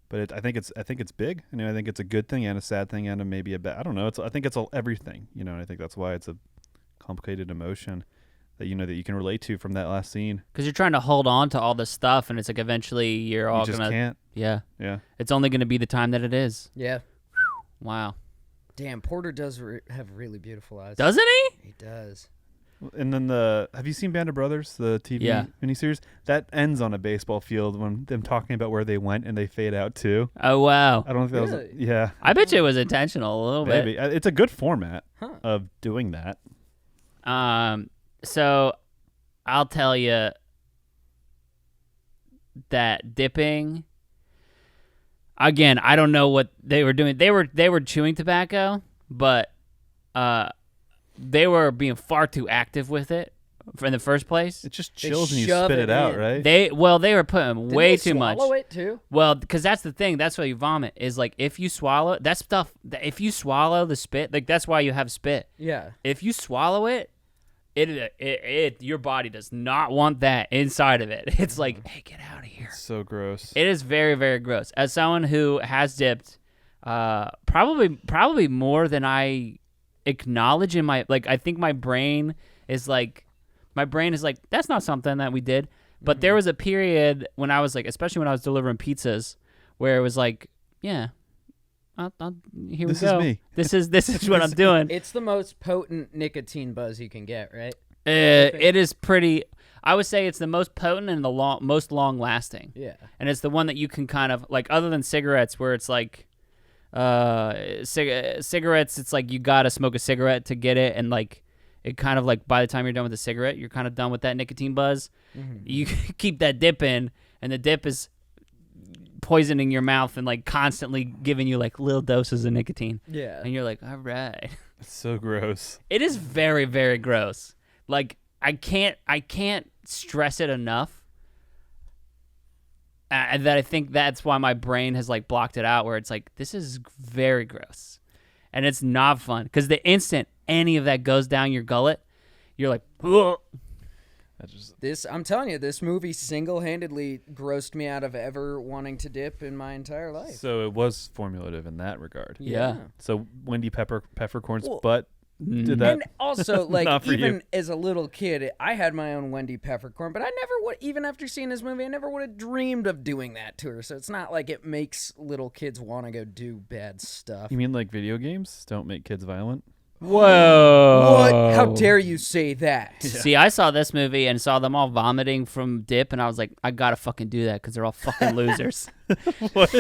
but I think it's big. I think it's a good thing and a sad thing and maybe a bad. I don't know. I think it's everything. And I think that's why it's a complicated emotion that that you can relate to from that last scene. Because you're trying to hold on to all this stuff, and it's like eventually you're all just gonna. Can't. Yeah. Yeah. It's only gonna be the time that it is. Yeah. Wow. Damn, Porter does have really beautiful eyes. Doesn't he? He does. And then have you seen Band of Brothers, the TV miniseries? That ends on a baseball field when them talking about where they went and they fade out too. Oh wow. I don't think that was. Yeah. I bet you it was intentional a little Maybe. bit. It's a good format of doing that. So I'll tell you that dipping. Again, I don't know what they were doing. They were chewing tobacco, but they were being far too active with it in the first place. It just chills and you spit it out, right? They were putting way too much. Swallow it too? Well, because that's the thing. That's why you vomit. Is like if you swallow that stuff. If you swallow the spit, like that's why you have spit. Yeah. If you swallow it, your body does not want that inside of it. It's like, hey, get out of here. It's so gross. It is very, very gross. As someone who has dipped, probably more than I acknowledge in my, like, I think my brain is like, that's not something that we did. But there was a period when I was like, especially when I was delivering pizzas, where it was like, yeah, here we go. This is me. This is what I'm doing. It's the most potent nicotine buzz you can get, right? It is pretty. I would say it's the most potent and the most long lasting. Yeah. And it's the one that you can kind of like, other than cigarettes, where it's like, cigarettes. It's like you gotta smoke a cigarette to get it, and like it kind of like by the time you're done with the cigarette, you're kind of done with that nicotine buzz. Mm-hmm. You keep that dip in, and the dip is poisoning your mouth and like constantly giving you like little doses of nicotine. Yeah. And you're like, all right. It's so gross. It is very, very gross. Like I can't stress it enough. That I think that's why my brain has like blocked it out, where it's like, this is very gross. And it's not fun, because the instant any of that goes down your gullet, you're like, ugh. I'm telling you, this movie single-handedly grossed me out of ever wanting to dip in my entire life. So it was formulative in that regard. Yeah. So Wendy Peppercorn's butt did that. And also, like, Not for even you. as a little kid, I had my own Wendy Peppercorn, but I never would, even after seeing this movie, I never would have dreamed of doing that to her. So it's not like it makes little kids want to go do bad stuff. You mean like video games don't make kids violent? Whoa. What? How dare you say that? See, I saw this movie and saw them all vomiting from dip, and I was like, I gotta fucking do that, because they're all fucking losers. What?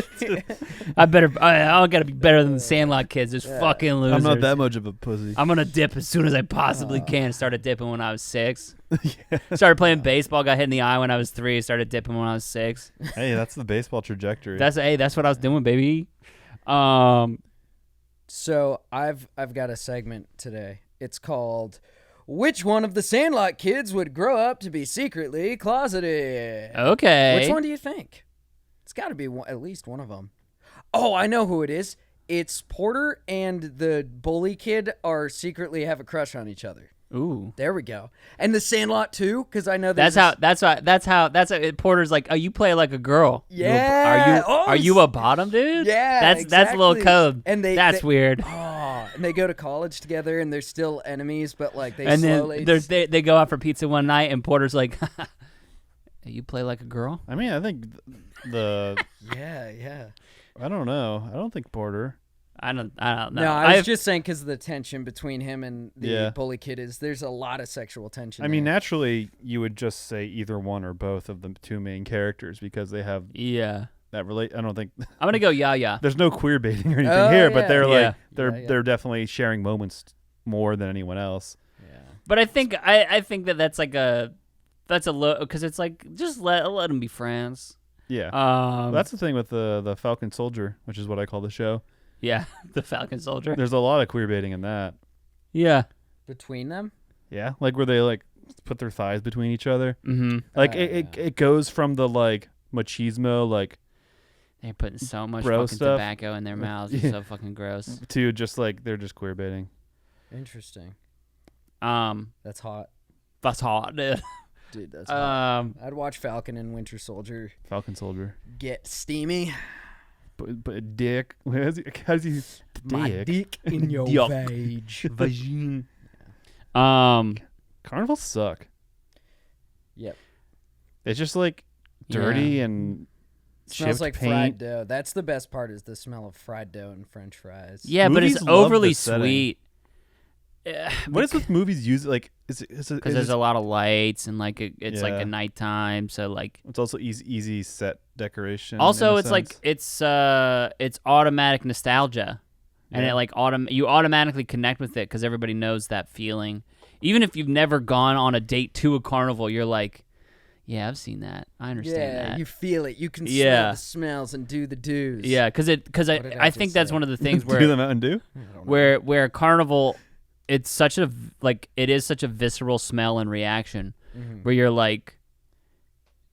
I gotta be better than the Sandlot kids. There's fucking losers. I'm not that much of a pussy. I'm gonna dip as soon as I possibly can. Started dipping when I was 6. Started playing baseball. Got hit in the eye when I was 3. Started dipping when I was 6. Hey, that's the baseball trajectory. That's what I was doing, baby. So I've got a segment today. It's called "Which one of the Sandlot kids would grow up to be secretly closeted?" Okay. Which one do you think? It's got to be at least one of them. Oh, I know who it is. It's Porter and the bully kid are secretly have a crush on each other. Ooh. There we go. And the Sandlot too, because I know That's how Porter's like, oh, you play like a girl. Yeah. Are you a bottom dude? Yeah, That's a little exactly. code. And that's weird. Oh, and they go to college together, and they're still enemies, but like they And slowly. then they go out for pizza one night, and Porter's like, you play like a girl? I mean, I think the Yeah. I don't know. I don't think Porter. I don't know. No, I was just saying because of the tension between him and the Yeah. bully kid there's a lot of sexual tension. I mean, there. naturally, you would just say either one or both of the two main characters because they have that relate. I don't think I'm gonna go yeah. there's no queer baiting or anything Oh, here, yeah. but they're Yeah. like they're definitely sharing moments more than anyone else. But I think that's like that's a low, because it's like, just let them be friends. Yeah, that's the thing with the Falcon Soldier, which is what I call the show. Yeah, the Falcon Soldier. There's a lot of queer baiting in that. Yeah. between them. Yeah, like where they like put their thighs between each other. Mm-hmm. Like it goes from the like machismo, like They're putting so much bro fucking stuff. tobacco in their mouths. It's so fucking gross. To just like they're just queer baiting. Interesting. That's hot. That's hot, dude. Dude, that's hot. I'd watch Falcon and Winter Soldier. Falcon Soldier. Get steamy. But dick. How's he? My dick in your vagine. Carnivals suck. Yep. It's just like dirty and smells like paint. fried dough. That's the best part is the smell of fried dough and French fries. Yeah, Movies but it's love overly the setting. sweet. What is with movies use like? Because there's a lot of lights and like it's like a nighttime, so like it's also easy set decoration. Also, in a it's sense. like it's automatic nostalgia, and Yeah. it like you automatically connect with it because everybody knows that feeling. Even if you've never gone on a date to a carnival, you're like, yeah, I've seen that. I understand that. You feel it. You can smell the smells and do the do's. Yeah, because I think that's one of the things where do the Mountain Dew. where a carnival. It's such a it is such a visceral smell and reaction where you're like,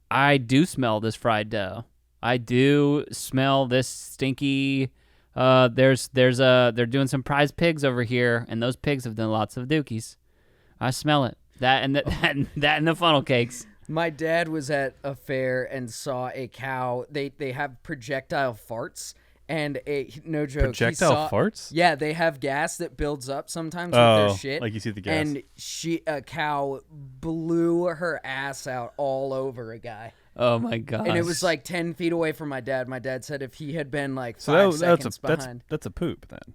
I do smell this fried dough. I do smell this stinky. They're doing some prize pigs over here, and those pigs have done lots of dookies. I smell it. That and the funnel cakes. My dad was at a fair and saw a cow. They have projectile farts. And no joke, projectile farts? Yeah, they have gas that builds up sometimes with their shit. Like you see the gas. And a cow blew her ass out all over a guy. Oh my god! And it was like 10 feet away from my dad. My dad said if he had been like 5 seconds behind. That's a poop then.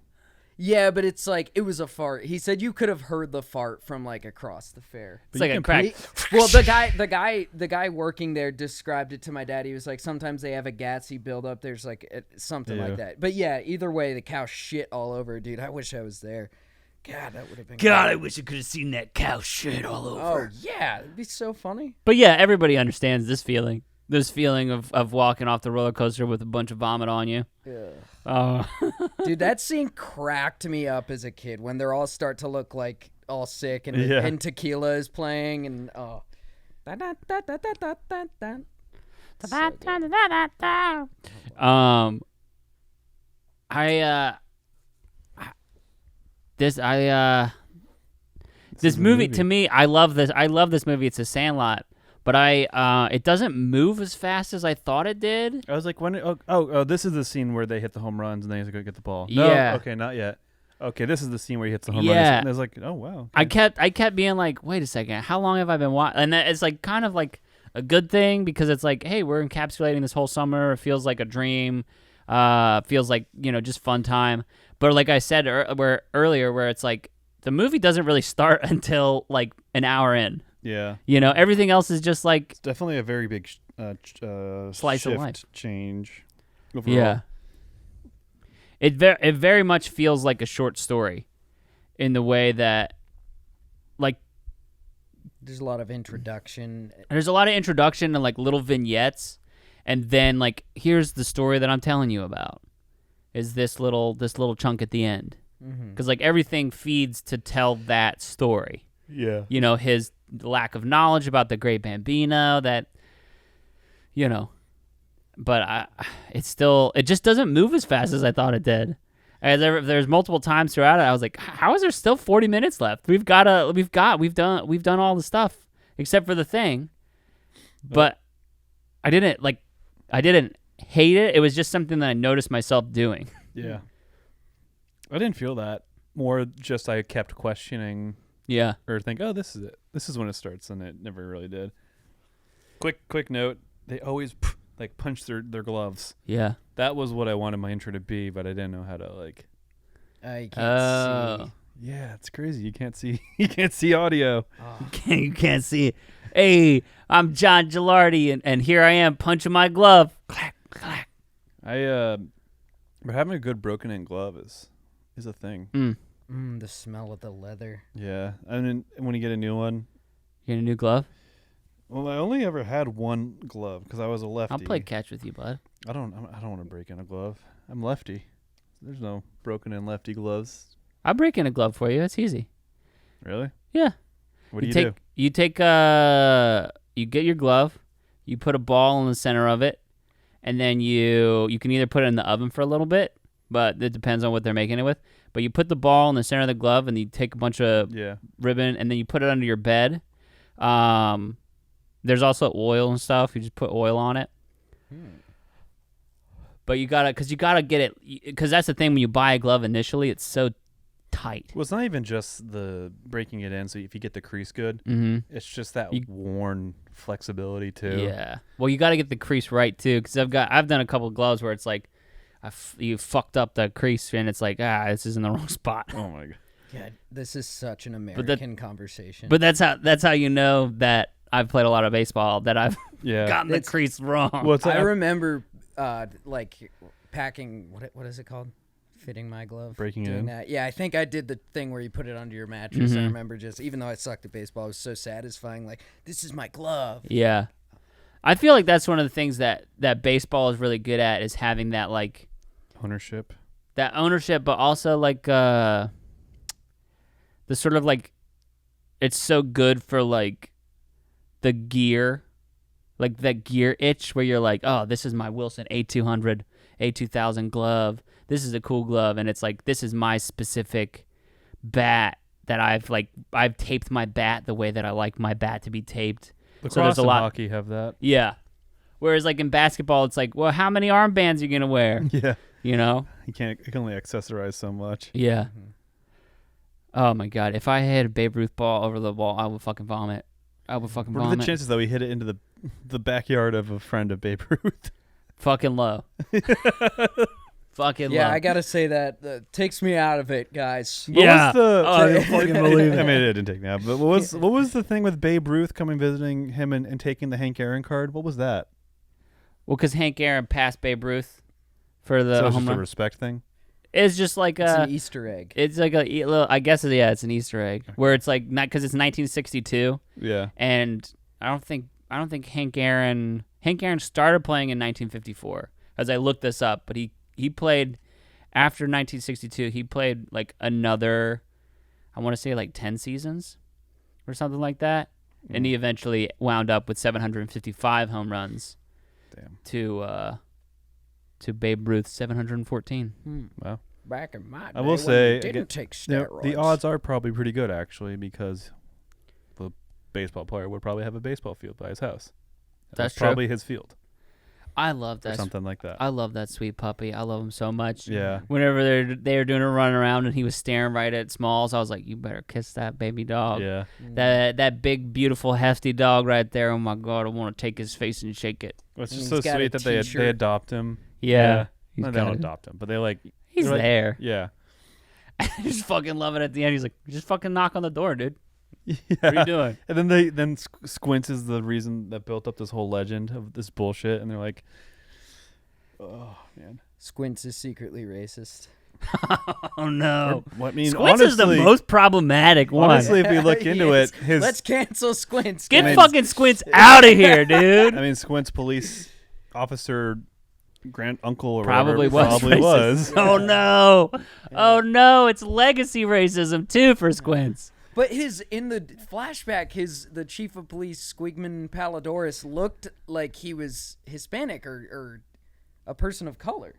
Yeah, but it's like it was a fart. He said you could have heard the fart from like across the fair. It's like a crack. Well, the guy working there described it to my dad. He was like, sometimes they have a gassy buildup. There's like something like that. But yeah, either way, the cow shit all over, dude. I wish I was there. God, that would have been. God, great. I wish I could have seen that cow shit all over. Oh yeah, it'd be so funny. But yeah, everybody understands this feeling. This feeling of walking off the roller coaster with a bunch of vomit on you. Dude, that scene cracked me up as a kid when they're all start to look like all sick and tequila is playing and this movie to me, I love this movie. It's a Sandlot. But it doesn't move as fast as I thought it did. I was like, this is the scene where they hit the home runs and they have to go get the ball. No, yeah. Okay, not yet. Okay, this is the scene where he hits the home runs. And I was like, oh wow. Okay. I kept being like, wait a second, how long have I been watching? And it's like kind of like a good thing because it's like, hey, we're encapsulating this whole summer. It feels like a dream. Feels like just fun time. But like I said earlier, where it's like the movie doesn't really start until like an hour in. Yeah. Everything else is just like... It's definitely a very big slice of life. Change overall. Yeah. It very much feels like a short story in the way that, like... There's a lot of introduction. There's a lot of introduction and like little vignettes. And then like, here's the story that I'm telling you about. Is this little chunk at the end. Because like everything feeds to tell that story. Yeah. His lack of knowledge about the Great Bambino, that, but it just doesn't move as fast as I thought it did. There's multiple times throughout it, I was like, how is there still 40 minutes left? We've done all the stuff except for the thing, but I didn't hate it. It was just something that I noticed myself doing. Yeah. I didn't feel that. More just I kept questioning. Yeah. Or think, oh, this is it. This is when it starts, and it never really did. Quick note: they always like punch their gloves. Yeah. That was what I wanted my intro to be, but I didn't know how to like. I can't see. Yeah, it's crazy. You can't see. You can't see audio. Oh. You can't see. Hey, I'm John Gilardi, and here I am punching my glove. Clack clack. But having a good broken-in glove is a thing. The smell of the leather. Yeah, I mean, when you get a new one. You get a new glove? Well, I only ever had one glove because I was a lefty. I'll play catch with you, bud. I don't want to break in a glove. I'm lefty. There's no broken-in lefty gloves. I'll break in a glove for you. It's easy. Really? Yeah. What do you do? You get your glove, you put a ball in the center of it, and then you can either put it in the oven for a little bit, but it depends on what they're making it with. But you put the ball in the center of the glove, and you take a bunch of ribbon, and then you put it under your bed. There's also oil and stuff. You just put oil on it. But you gotta get it, because that's the thing when you buy a glove initially, it's so tight. Well, it's not even just the breaking it in. So if you get the crease good, it's just that worn flexibility too. Yeah. Well, you got to get the crease right too, because I've done a couple of gloves where it's like you fucked up the crease and it's like this is in the wrong spot. Oh my god. Yeah, this is such an American conversation. But that's how you know that I've played a lot of baseball, that I've gotten the crease wrong. Well, I remember like packing what is it called? Fitting my glove. Breaking it in. That. Yeah, I think I did the thing where you put it under your mattress. I remember just, even though I sucked at baseball, it was so satisfying. Like, this is my glove. Yeah. I feel like that's one of the things that baseball is really good at, is having that like ownership. That ownership, but also like the sort of like, it's so good for like the gear, like that gear itch where you're like, oh, this is my Wilson A200, A2000 glove. This is a cool glove, and it's like, this is my specific bat that I've taped my bat the way that I like my bat to be taped. Lacrosse and hockey have that. Yeah. Whereas like in basketball, it's like, well, how many armbands are you gonna wear? Yeah. You know? You can only accessorize so much. Yeah. Oh my god, if I hit a Babe Ruth ball over the wall, I would fucking vomit. What are the chances that we hit it into the backyard of a friend of Babe Ruth? Fucking low. Fucking low. Yeah, I gotta say that takes me out of it, guys. What was the? I don't fucking believe it. I mean, it didn't take me out. But what was the thing with Babe Ruth coming visiting him and taking the Hank Aaron card? What was that? Well, because Hank Aaron passed Babe Ruth for the so it's home just run. a respect thing. It's just like it's an Easter egg. It's like a little. I guess it's an Easter egg where it's like, not because it's 1962. Yeah. And I don't think Hank Aaron started playing in 1954. As I looked this up, but he played after 1962. He played like another, I want to say like 10 seasons or something like that. And he eventually wound up with 755 home runs. Damn. To Babe Ruth's 714. Wow. Back in my day, I will say, didn't take steroids. The odds are probably pretty good actually, because the baseball player would probably have a baseball field by his house. That's true. Probably his field. I love that. Or something like that. I love that sweet puppy. I love him so much. Yeah. Whenever they were doing a run around and he was staring right at Smalls, I was like, you better kiss that baby dog. Yeah. That big, beautiful, hefty dog right there. Oh my God, I want to take his face and shake it. Well, it's just so sweet that they adopt him. Yeah. No, they don't adopt him, but they like. He's there. Yeah. I just fucking love it at the end. He's like, just fucking knock on the door, dude. Yeah. What are you doing? And then Squints is the reason that built up this whole legend of this bullshit, and they're like, oh man, Squints is secretly racist. Oh no! I mean, Squints is the most problematic one. Honestly, if we look into it, let's cancel Squints. Get fucking Squints out of here, dude. I mean, Squints police officer grand uncle or probably whatever, was. Oh no! Oh no! It's legacy racism too for Squints. But in the flashback, the chief of police, Squigman Palladorus, looked like he was Hispanic or a person of color.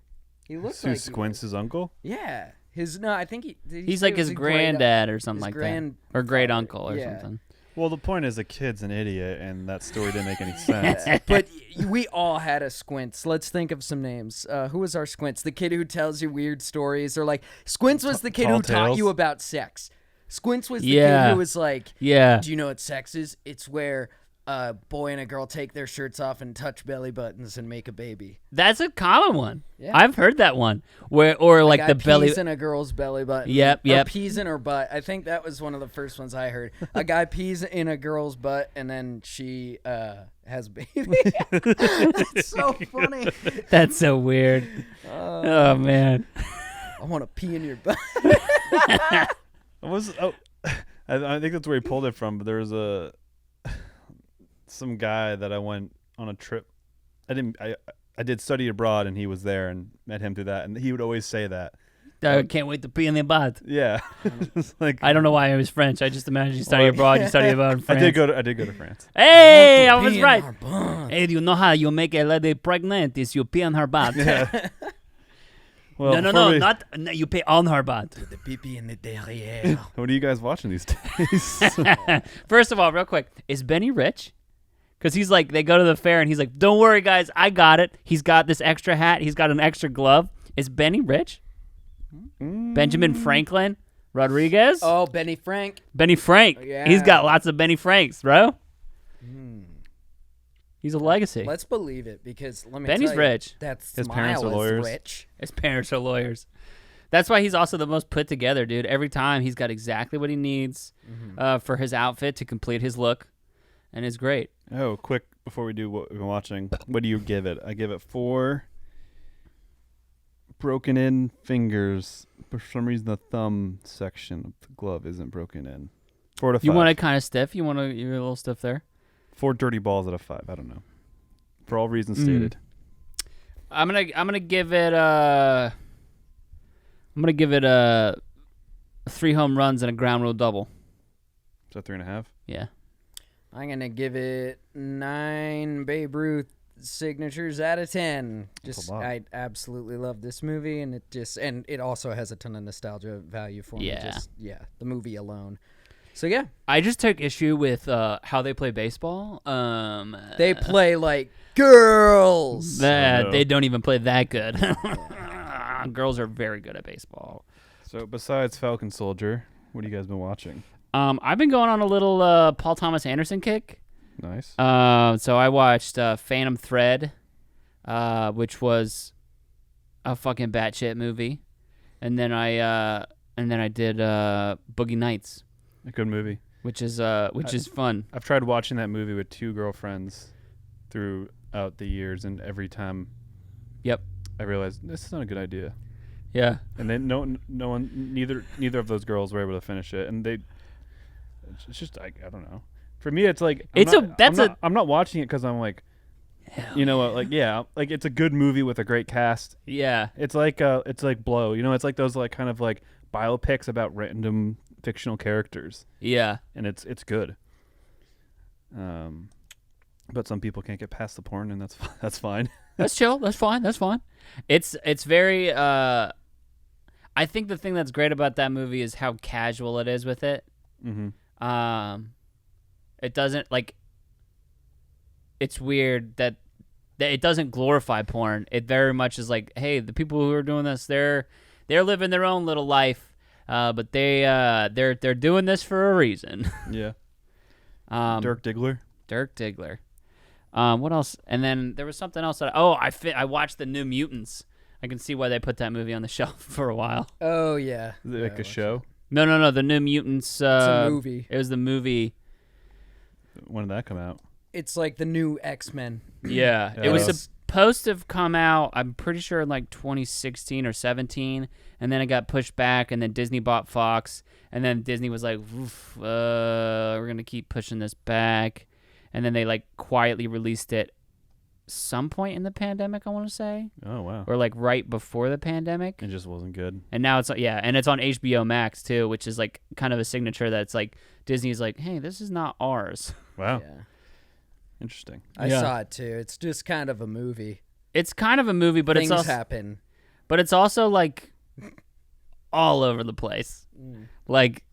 He looked like Squints' his uncle. Yeah, I think he's like his granddad or something like that, or great uncle or something. Well, the point is, the kid's an idiot, and that story didn't make any sense. But we all had a Squints. Let's think of some names. Who was our Squints? The kid who tells you weird stories, or like Squints was the kid who taught you about sex. Squints was the kid who was like, do you know what sex is? It's where a boy and a girl take their shirts off and touch belly buttons and make a baby. That's a common one. Yeah. I've heard that one. Or like the belly. Pees in a girl's belly button. Yep. Or pees in her butt. I think that was one of the first ones I heard. A guy pees in a girl's butt and then she has a baby. That's so funny. That's so weird. Oh man. I want to pee in your butt. I think that's where he pulled it from. But there was some guy that I went on a trip. I did study abroad, and he was there, and met him through that. And he would always say that I can't wait to pee in the butt. Yeah. It's like I don't know why I was French. I just imagined you study abroad. You study abroad in France. I did go to France. Hey, I was right. Hey, do you know how you make a lady pregnant? Is you pee on her butt. Yeah. Well, No, you pee on her butt. The pee in the derrière. What are you guys watching these days? First of all, real quick, is Benny rich? Because he's like, they go to the fair and he's like, don't worry, guys, I got it. He's got this extra hat. He's got an extra glove. Is Benny rich? Benjamin Franklin Rodriguez? Oh, Benny Frank. Benny Frank. Yeah. He's got lots of Benny Franks, bro. He's a legacy. Let's believe it because let me Benny's tell you, rich. That's His parents are lawyers. Rich. His parents are lawyers. That's why he's also the most put together, dude. Every time he's got exactly what he needs for his outfit to complete his look, and it's great. Oh, quick, before we do what we've been watching, what do you give it? I give it 4 broken in fingers. For some reason, the thumb section of the glove isn't broken in. 4 to 5. You want it kind of stiff? You're a little stiff there? 4 dirty balls out of 5. I don't know. For all reasons stated. I'm gonna give it a 3 home runs and a ground rule double. Is that 3.5? Yeah. I'm gonna give it 9 Babe Ruth signatures out of 10. I absolutely love this movie, and it also has a ton of nostalgia value for me. The movie alone. So yeah, I just took issue with how they play baseball. They play like girls. They don't even play that good. Girls are very good at baseball. So besides Falcon Soldier, what have you guys been watching? I've been going on a little Paul Thomas Anderson kick. Nice. So I watched Phantom Thread, which was a fucking batshit movie, and then I did Boogie Nights. A good movie. Which is fun. I've tried watching that movie with 2 girlfriends throughout the years, and every time, I realized this is not a good idea. Yeah. And then neither of those girls were able to finish it, and it's just I don't know. For me, it's like I'm not watching it because I'm like, you know what, like it's a good movie with a great cast. Yeah. It's like Blow, it's like those like kind of like biopics about random fictional characters. Yeah. And it's good. But some people can't get past the porn, and that's fine. That's chill. That's fine. That's fine. It's very I think the thing that's great about that movie is how casual it is with it. Mm-hmm. It doesn't it's weird that it doesn't glorify porn. It very much is like, hey, the people who are doing this, they're living their own little life. But they're doing this for a reason. Yeah. Dirk Diggler. What else? And then there was something else I watched the New Mutants. I can see why they put that movie on the shelf for a while. Oh yeah. Is it like a show? No. The New Mutants. It's a movie. It was the movie. When did that come out? It's like the new X-Men. Yeah. It was supposed to have come out, I'm pretty sure, in like 2016 or 17, and then it got pushed back, and then Disney bought Fox, and then Disney was like, we're going to keep pushing this back, and then they like quietly released it some point in the pandemic, I want to say. Oh, wow. Or like right before the pandemic. It just wasn't good. And now it's and it's on HBO Max too, which is like kind of a signature that's like Disney's like, hey, this is not ours. Wow. Yeah. Interesting. I saw it too. It's just kind of a movie. It's kind of a movie, but Things it's also happen. But it's also like all over the place. Like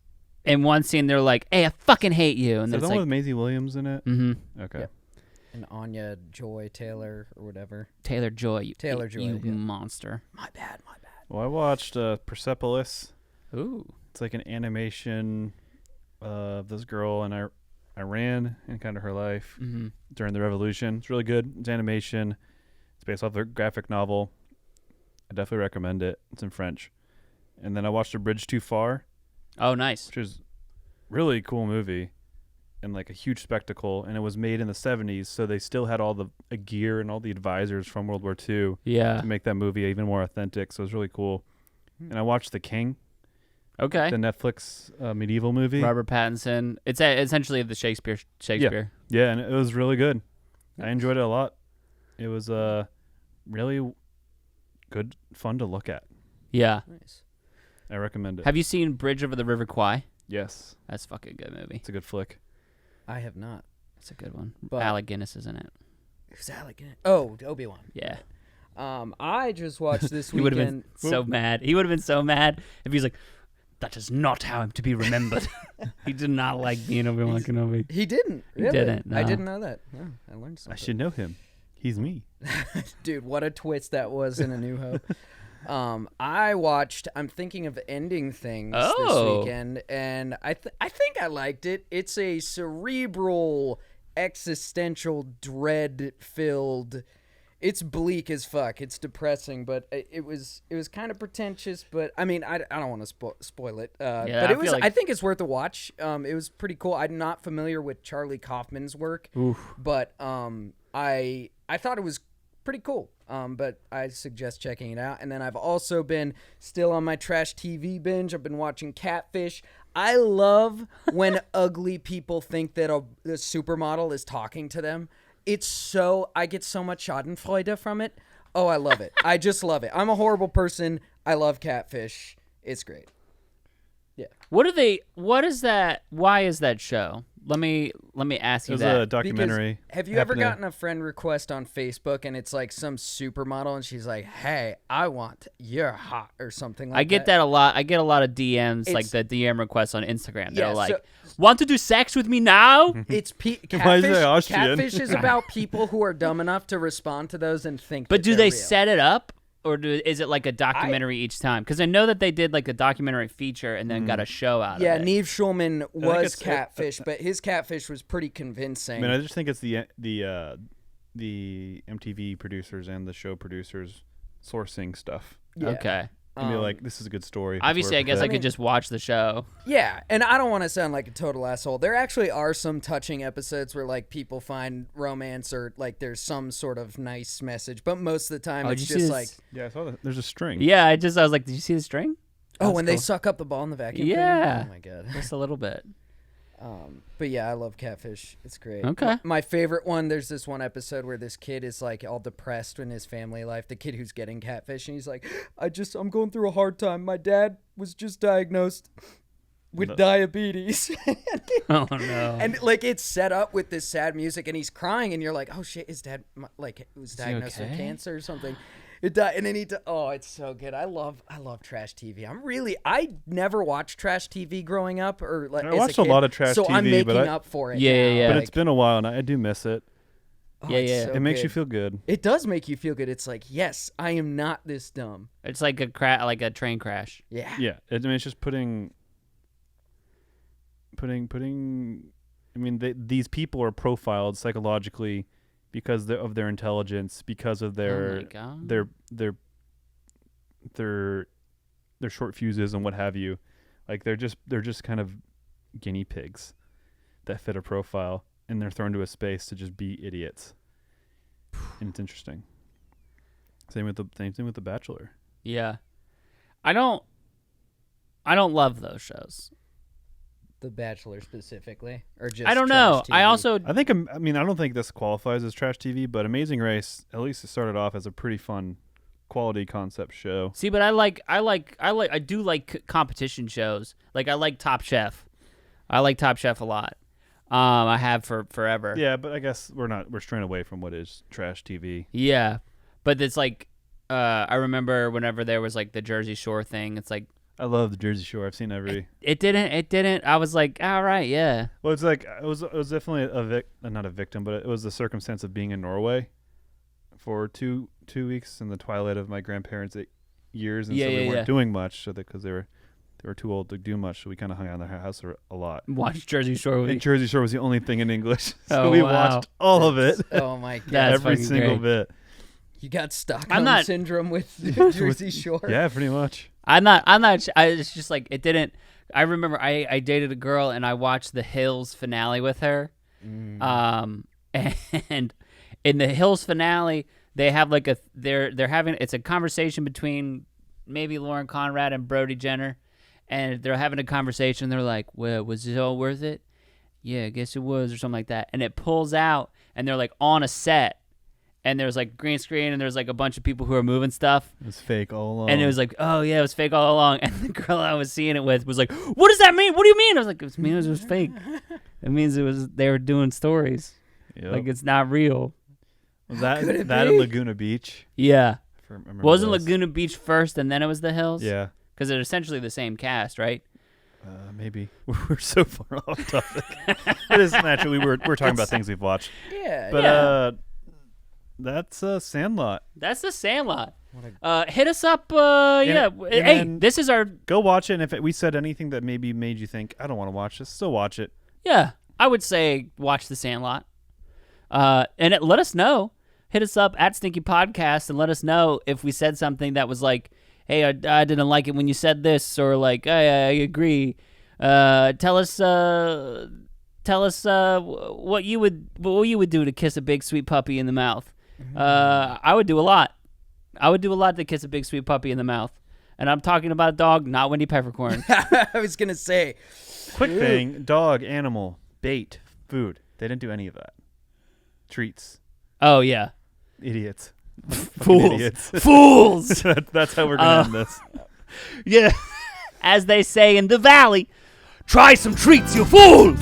in one scene they're like, hey, I fucking hate you. And is that it's the like, one with Maisie Williams in it? Mm-hmm. Okay. Yep. And Anya Joy Taylor or whatever. Taylor Joy. You yeah. monster. My bad. Well, I watched Persepolis. Ooh. It's like an animation of this girl in Iran and kind of her life during the revolution. It's really good. It's animation. It's based off their graphic novel. I definitely recommend it. It's in French. And then I watched A Bridge Too Far. Oh, nice. Which is really cool movie and like a huge spectacle. And it was made in the 70s, so they still had all the gear and all the advisors from World War II to make that movie even more authentic. So it was really cool. And I watched The King. Okay. The Netflix medieval movie. Robert Pattinson. It's essentially the Shakespeare. Yeah, and it was really good. I enjoyed it a lot. It was really good, fun to look at. Yeah. Nice. I recommend it. Have you seen Bridge Over the River Kwai? Yes. That's a fucking good movie. It's a good flick. I have not. It's a good one. But- Alec Guinness is in it. Who's Alec in it? Oh, Obi-Wan. Yeah. I just watched this He would have weekend. been so mad. He would have been so mad if he's like, that is not how I'm to be remembered. He did not like being Obi-Wan Kenobi. He didn't. Really? didn't, I no. didn't know that. No, I learned something. I should know him. He's me. Dude, what a twist that was in A New Hope. I'm thinking of ending things this weekend, and I think I liked it. It's a cerebral, existential, dread-filled. It's bleak as fuck. It's depressing, but it was kind of pretentious. But I mean, I don't want to spoil it. But it was. I think it's worth a watch. It was pretty cool. I'm not familiar with Charlie Kaufman's work, but I thought it was pretty cool. But I suggest checking it out. And then I've also been still on my trash TV binge. I've been watching Catfish. I love when ugly people think that a supermodel is talking to them. It's so, I get so much schadenfreude from it. Oh, I love it. I just love it. I'm a horrible person. I love Catfish. It's great. Yeah. What is that? Why is that show? Let me ask you It was that. a documentary. Because have you ever gotten a friend request on Facebook and it's like some supermodel and she's like, "Hey, I want you're hot" or something like that? I get that a lot. I get a lot of DMs, like It's- the DM requests on Instagram. They're Yeah, like, so- "Want to do sex with me now?" It's Why is that Austrian? Catfish is about people who are dumb enough to respond to those and think. But that do they're they real. set it up, or is it like a documentary each time? Because I know that they did like a documentary feature and then got a show out Yeah, of it. Neve Schulman was it's- Catfish, but his Catfish was pretty convincing. I mean, I just think it's the MTV producers and the show producers sourcing stuff. Yeah. Okay. And be like, this is a good story. Let's Obviously, work I guess with I it. could just watch the show. Yeah, and I don't want to sound like a total asshole. There actually are some touching episodes where like people find romance or like there's some sort of nice message, but most of the time Oh, it's did you just see like, this? Yeah, I saw that. There's a string. Yeah, I was like, did you see the string? oh, when they cool. suck up the ball in the vacuum Yeah. cleaner? Oh my god. Just a little bit. But yeah, I love Catfish. It's great. Okay. My favorite one, there's this one episode where this kid is like all depressed in his family life. The kid who's getting catfish, and he's like, I'm going through a hard time. My dad was just diagnosed with diabetes. Oh no. And like it's set up with this sad music and he's crying and you're like, oh shit, his dad like was diagnosed with okay? cancer or something. It died, and then oh, it's so good. I love trash TV. I never watched trash TV growing up or like I as watched a a kid, lot of trash so I'm TV, making but up for it. Yeah, now. yeah, yeah. But Like, it's been a while, and I do miss it. oh, Yeah, it's yeah. so It makes you good. feel good. It does make you feel good. It's like, yes, I am not this dumb. It's like like a train crash. Yeah. Yeah, I mean, it's just putting. I mean, these people are profiled psychologically because of their intelligence, because of Oh my God. their short fuses and what have you. Like they're just kind of guinea pigs that fit a profile, and they're thrown into a space to just be idiots. And it's interesting. Same with the Bachelor. Yeah. I don't love those shows. The Bachelor specifically, or just I don't know. trash I TV? also I don't think this qualifies as trash TV, but Amazing Race, at least it started off as a pretty fun, quality concept show. see, but I do like competition shows. Like I like Top Chef. I like Top Chef a lot. I have for forever. Yeah, but I guess we're straying away from what is trash TV. Yeah. But it's like I remember whenever there was like the Jersey Shore thing, it's like I love the Jersey Shore. I've seen every. it didn't. I was like, all right, yeah. Well, it's like it was definitely not a victim, but it was the circumstance of being in Norway for two weeks in the twilight of my grandparents' years, and so we weren't doing much, so because they were too old to do much, so we kind of hung out in their house a lot. Watch Jersey Shore with And you. Jersey Shore was the only thing in English, so Oh, we wow. watched all of it, Oh my god. That's every fucking single great. bit. You got Stockholm not- syndrome with Jersey Shore. Yeah, pretty much. It's just like it didn't. I remember I dated a girl and I watched the Hills finale with her. And in the Hills finale, they have like they're having it's a conversation between maybe Lauren Conrad and Brody Jenner, and they're having a conversation. They're like, "Well, was it all worth it?" Yeah, I guess it was, or something like that. And it pulls out, and they're like on a set. and there was like green screen, and there was like a bunch of people who were moving stuff. It was fake all along. And it was like, oh yeah, it was fake all along. And the girl I was seeing it with was like, what does that mean? What do you mean? I was like, it means it was fake. It means they were doing stories. Yep. Like it's not real. Was that in Laguna Beach? Yeah. Wasn't this. Laguna Beach first and then it was the hills? Yeah. Because they're essentially the same cast, right? Maybe. We're so far off topic. It is naturally we're talking about things we've watched. Yeah. But that's Sandlot. That's the Sandlot. Hit us up. And this is our. Go watch it. And if we said anything that maybe made you think, I don't want to watch this, still watch it. Yeah, I would say watch the Sandlot. Let us know. Hit us up at Stinky Podcast and let us know if we said something that was like, hey, I didn't like it when you said this, or like, hey, I agree. Tell us what you would do to kiss a big sweet puppy in the mouth. I would do a lot. I would do a lot to kiss a big sweet puppy in the mouth. And I'm talking about a dog, not Wendy Peppercorn. I was gonna say, quick thing: dog, animal, bait, food. They didn't do any of that. Treats. Oh yeah. Idiots. Fools. Idiots. Fools. That's how we're gonna end this. Yeah. As they say in the valley, try some treats, you fools.